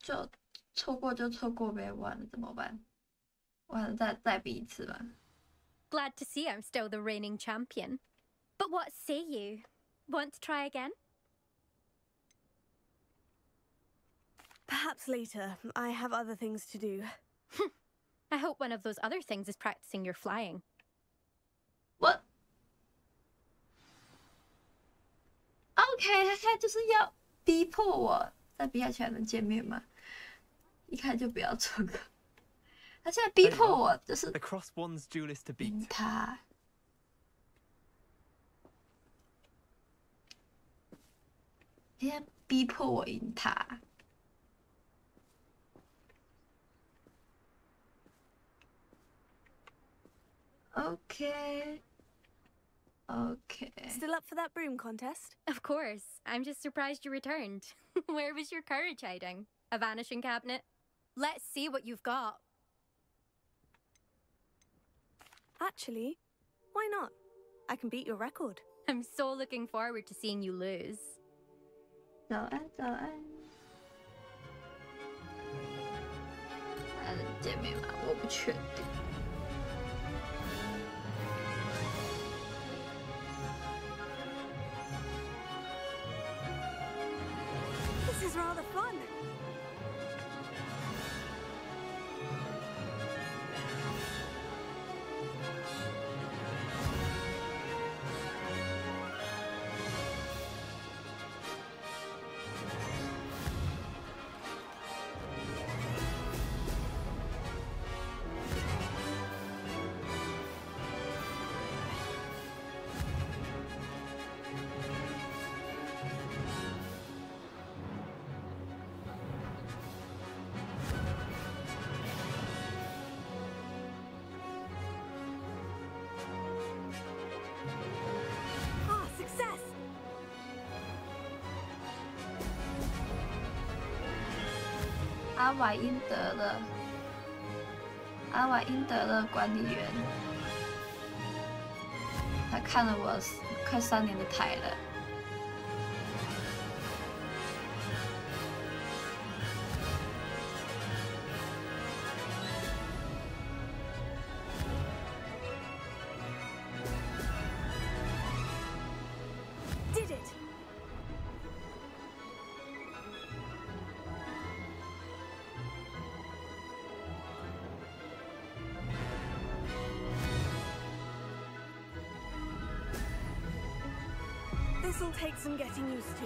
就错过就错过呗，完了怎么办？完了再比一次吧。Glad to see I'm still the reigning champion. But what say you? Want to try again? Perhaps later. I have other things to do. I hope one of those other things is practicing your flying. What? OK， 他就是要逼迫我再比下去还能见面吗？一看就不要错过。他现在逼迫我，就是赢他。现在逼迫我赢他。Okay. Still up for that broom contest? Of course. I'm just surprised you returned. Where was your courage hiding? A vanishing cabinet? Let's see what you've got. Actually, why not? I can beat your record. I'm so looking forward to seeing you lose. 早安，早安。还能见面吗？我不确定。This is rather fun. Success! 阿瓦因德勒管理员，他看了我快3年的台了。Did it! This'll take some getting used to.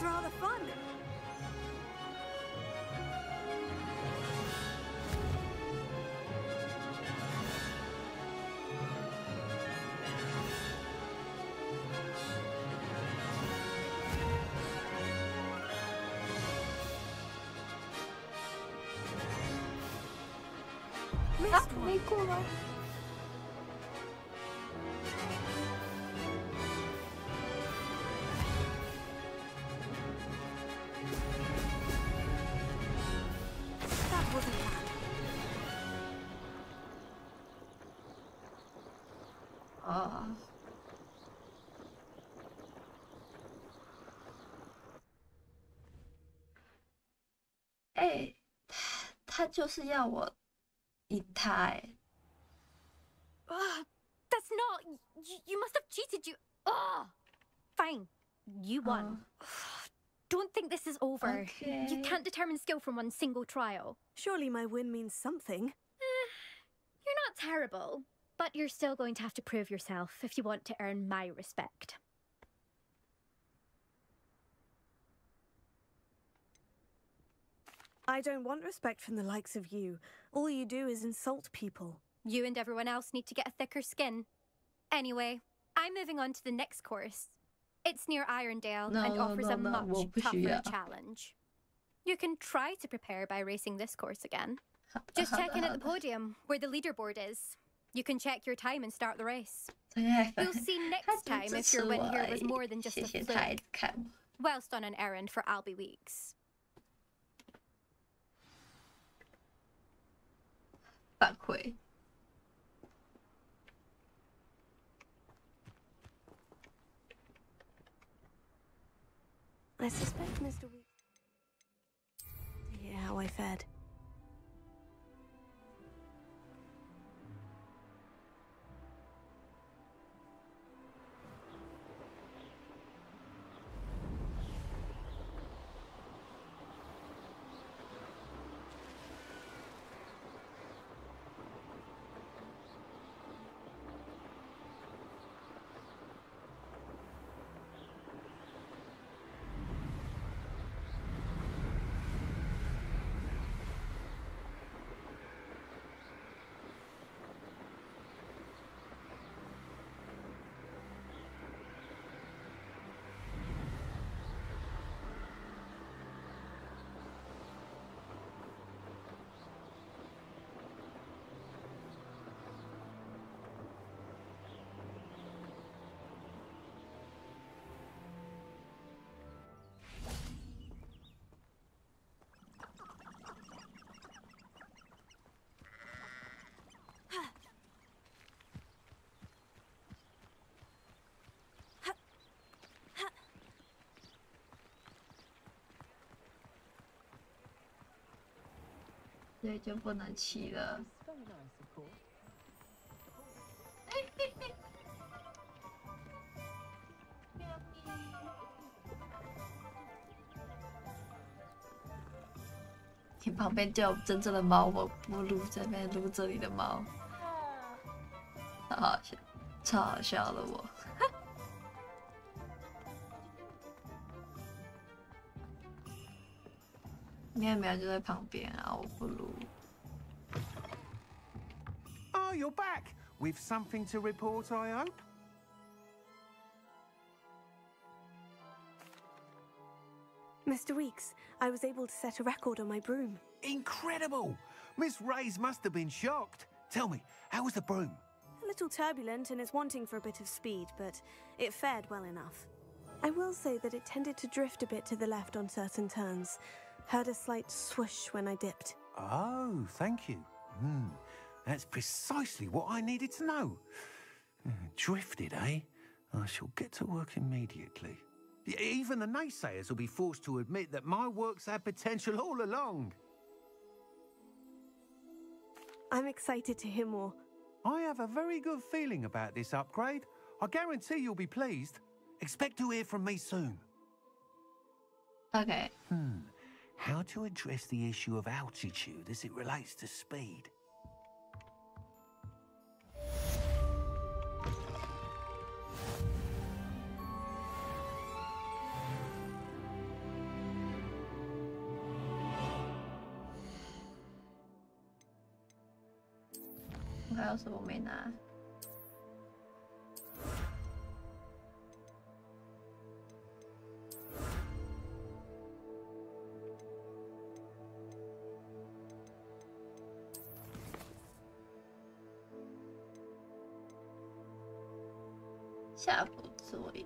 was rather fun. That wasn't bad. Eh, 他就是要我赢他哎。That's not. You must have cheated. Fine. You won. Don't think this is over. Okay. You can't determine skill from one single trial. Surely my win means something. You're not terrible, but you're still going to have to prove yourself if you want to earn my respect. I don't want respect from the likes of you. All you do is insult people. You and everyone else need to get a thicker skin. Anyway, I'm moving on to the next course. It's near Irondale and offers a much tougher challenge. You can try to prepare by racing this course again. Just check in at the podium, where the leaderboard is. You can check your time and start the race. You'll see next time if your win here was more than just a fluke. Whilst on an errand for Albie Weeks. 反馈。I suspect Mr. Weeks to hear how I fared.所以就不能骑了。你旁边就有真正的猫，我不撸这边撸这里的猫，超好笑，超好笑的我。喵喵就在旁边啊，我不撸。Oh, you're back with something to report, I hope. Mr. Weeks, I was able to set a record on my broom. Incredible! Miss Reyes must have been shocked. Tell me, how was the broom? A little turbulent and is wanting for a bit of speed, but it fared well enough. I will say that it tended to drift a bit to the left on certain turns. Heard a slight swoosh when I dipped. Oh, thank you. That's precisely what I needed to know. Drifted, eh? I shall get to work immediately. Even the naysayers will be forced to admit that my work's had potential all along. I'm excited to hear more. I have a very good feeling about this upgrade. I guarantee you'll be pleased. Expect to hear from me soon. Okay. How to address the issue of altitude as it relates to speed? 还有什么没拿？下部作业，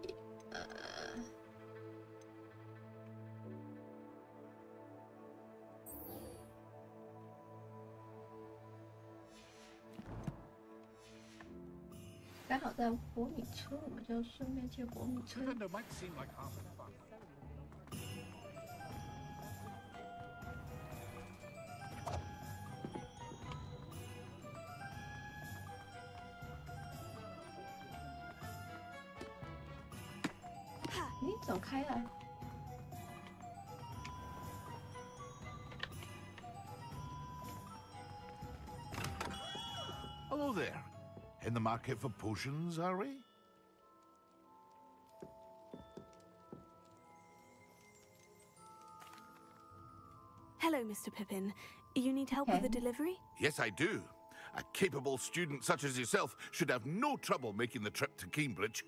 刚好在国米村，我们就顺便去国米村。你走开了。 Hello there. In the market for potions, are we? Hello, Mr. Pippin. You need help with the delivery? Yes, I do. A capable student such as yourself should have no trouble making the trip to Cambridge.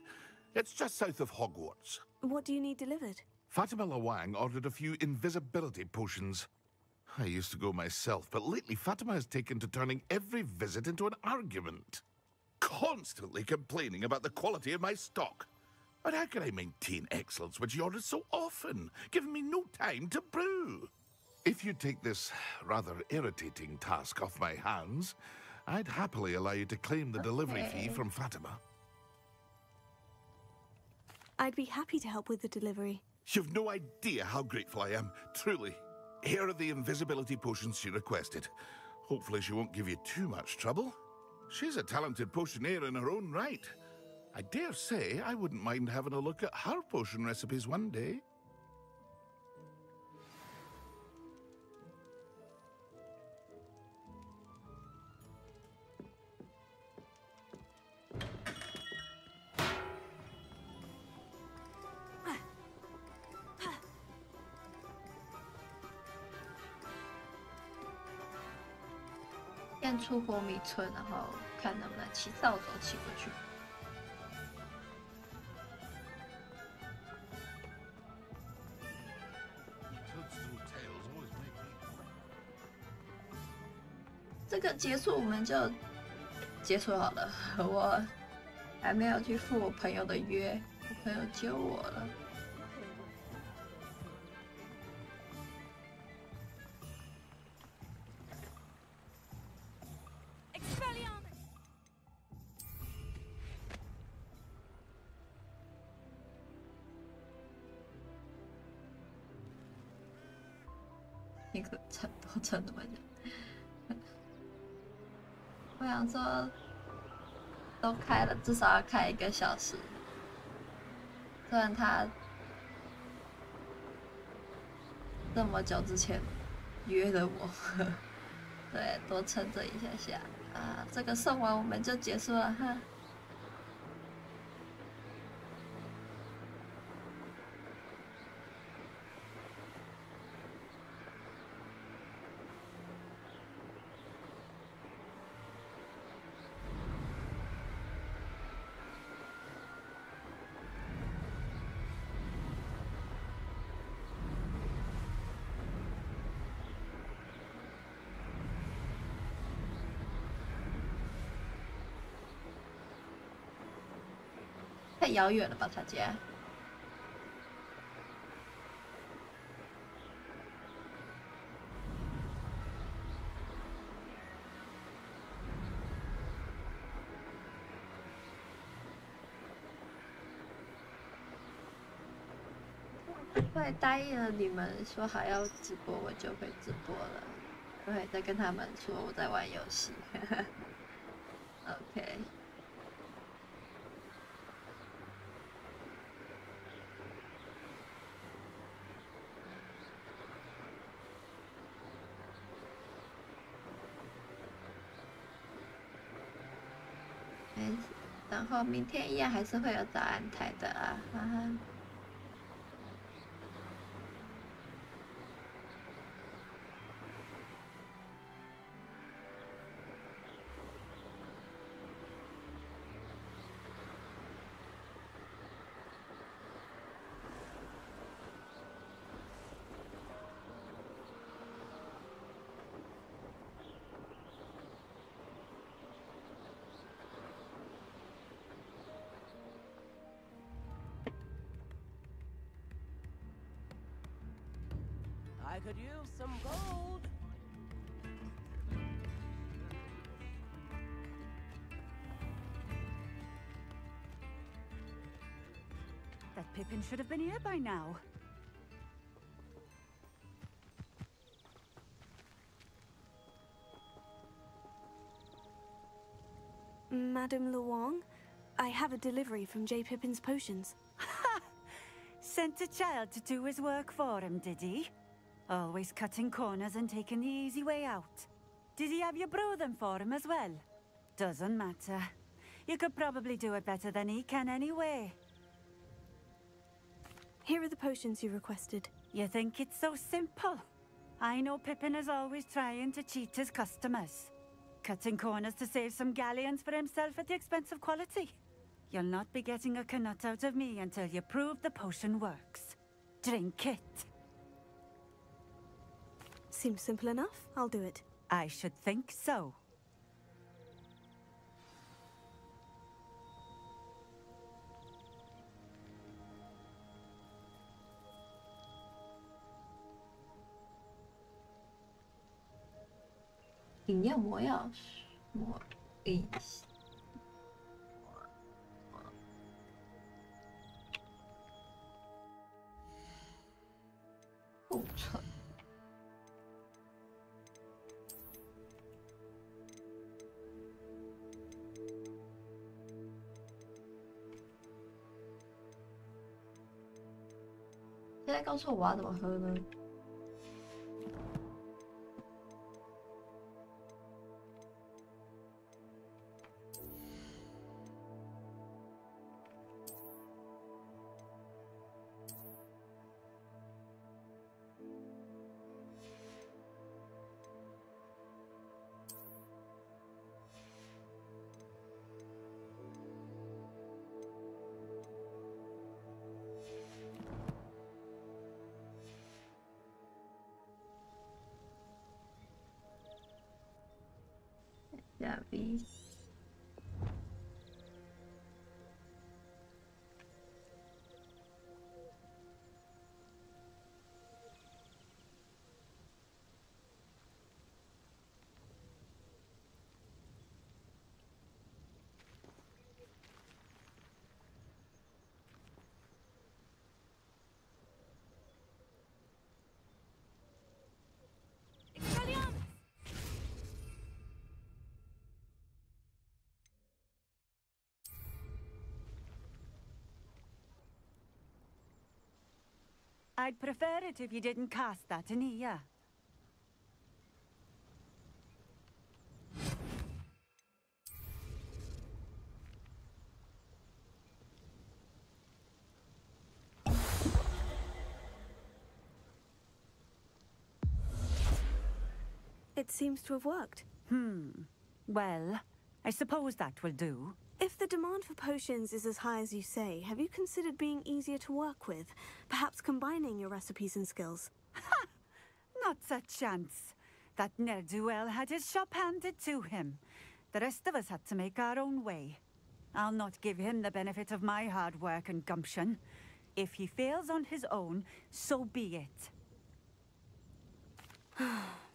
It's just south of Hogwarts. What do you need delivered? Fatima Lawang ordered a few invisibility potions. I used to go myself, but lately Fatima has taken to turning every visit into an argument. Constantly complaining about the quality of my stock. But how can I maintain excellence when she orders so often, giving me no time to brew? If you take this rather irritating task off my hands, I'd happily allow you to claim the delivery fee from Fatima. I'd be happy to help with the delivery. You've no idea how grateful I am, truly. Here are the invisibility potions she requested. Hopefully she won't give you too much trouble. She's a talented potioneer in her own right. I dare say I wouldn't mind having a look at her potion recipes one day. Maybe 先出国米村，然后看能不能骑扫帚骑过去。这个结束我们就结束好了。我还没有去赴我朋友的约，我朋友揪我了。 一个差不多撑那么久，我想说，都开了，至少要开1个小时。虽然他这么久之前约了我，对，多撑着一下下啊。这个送完我们就结束了哈。 太遥远了吧，他家。快答应了你们说好要直播，我就会直播了。我会再跟他们说我在玩游戏。OK。 然后明天一样还是会有早安台的啊，哈哈。I could use some gold. That Pippin should have been here by now. Madame Luong, I have a delivery from J. Pippin's potions. Ha! Sent a child to do his work for him, did he? Always cutting corners and taking the easy way out. Did he have you brew them for him as well? Doesn't matter. You could probably do it better than he can anyway. Here are the potions you requested. You think it's so simple? I know Pippin is always trying to cheat his customers. Cutting corners to save some galleons for himself at the expense of quality. You'll not be getting a canut out of me until you prove the potion works. Drink it. Seems simple enough. I'll do it. I should think so.现在告诉我要怎么喝呢？下 V。I'd prefer it if you didn't cast that in here. It seems to have worked. Well, I suppose that will do. If the demand for potions is as high as you say, have you considered being easier to work with? Perhaps combining your recipes and skills? Ha! Not a chance. That ne'er-do-well had his shop handed to him. The rest of us had to make our own way. I'll not give him the benefit of my hard work and gumption. If he fails on his own, so be it.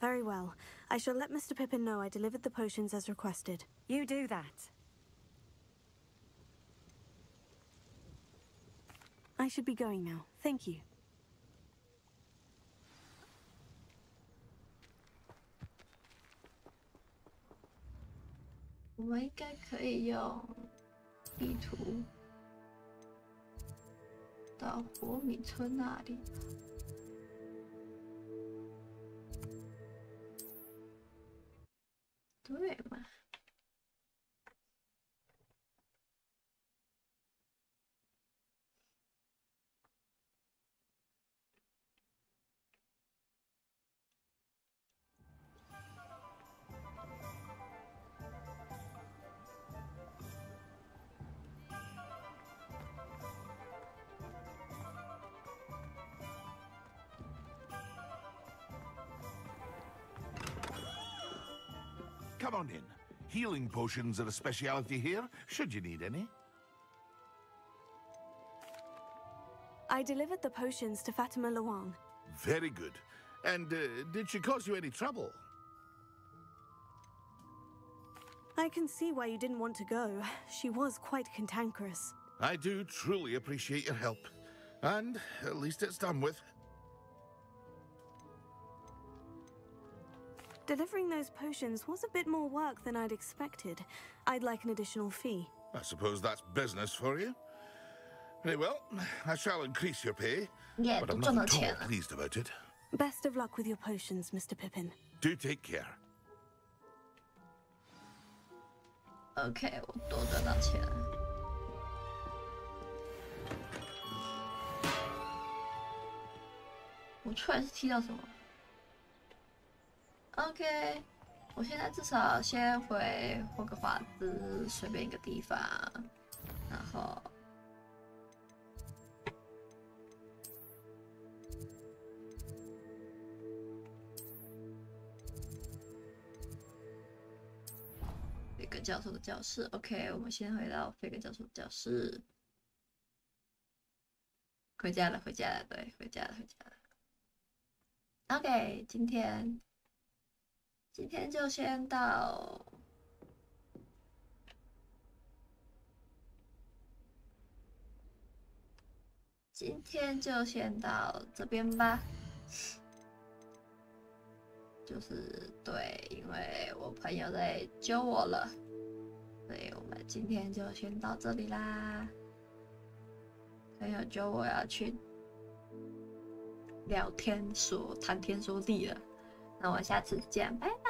Very well. I shall let Mr. Pippin know I delivered the potions as requested. You do that. I should be going now. Thank you. 我们应该可以用地图到火米村那里。对嘛？ Come on in. Healing potions are a specialty here, should you need any. I delivered the potions to Fatima Luong. Very good. And did she cause you any trouble? I can see why you didn't want to go. She was quite cantankerous. I do truly appreciate your help. And at least it's done with. Delivering those potions was a bit more work than I'd expected. I'd like an additional fee. I suppose that's business for you. Very well, I shall increase your pay, but I'm not at all pleased about it. Best of luck with your potions, Mr. Pippin. Do take care. OK， 我多得到钱。我突然是踢到什么 ？OK， 我现在至少先回霍格华兹随便一个地方，然后费格教授的教室。OK， 我们先回到费格教授的教室。回家了，回家了，对，回家了，回家了。OK， 今天就先到这边吧。就是对，因为我朋友在揪我了，所以我们今天就先到这里啦。朋友揪我要去聊天谈天说地了，那我下次见，拜拜。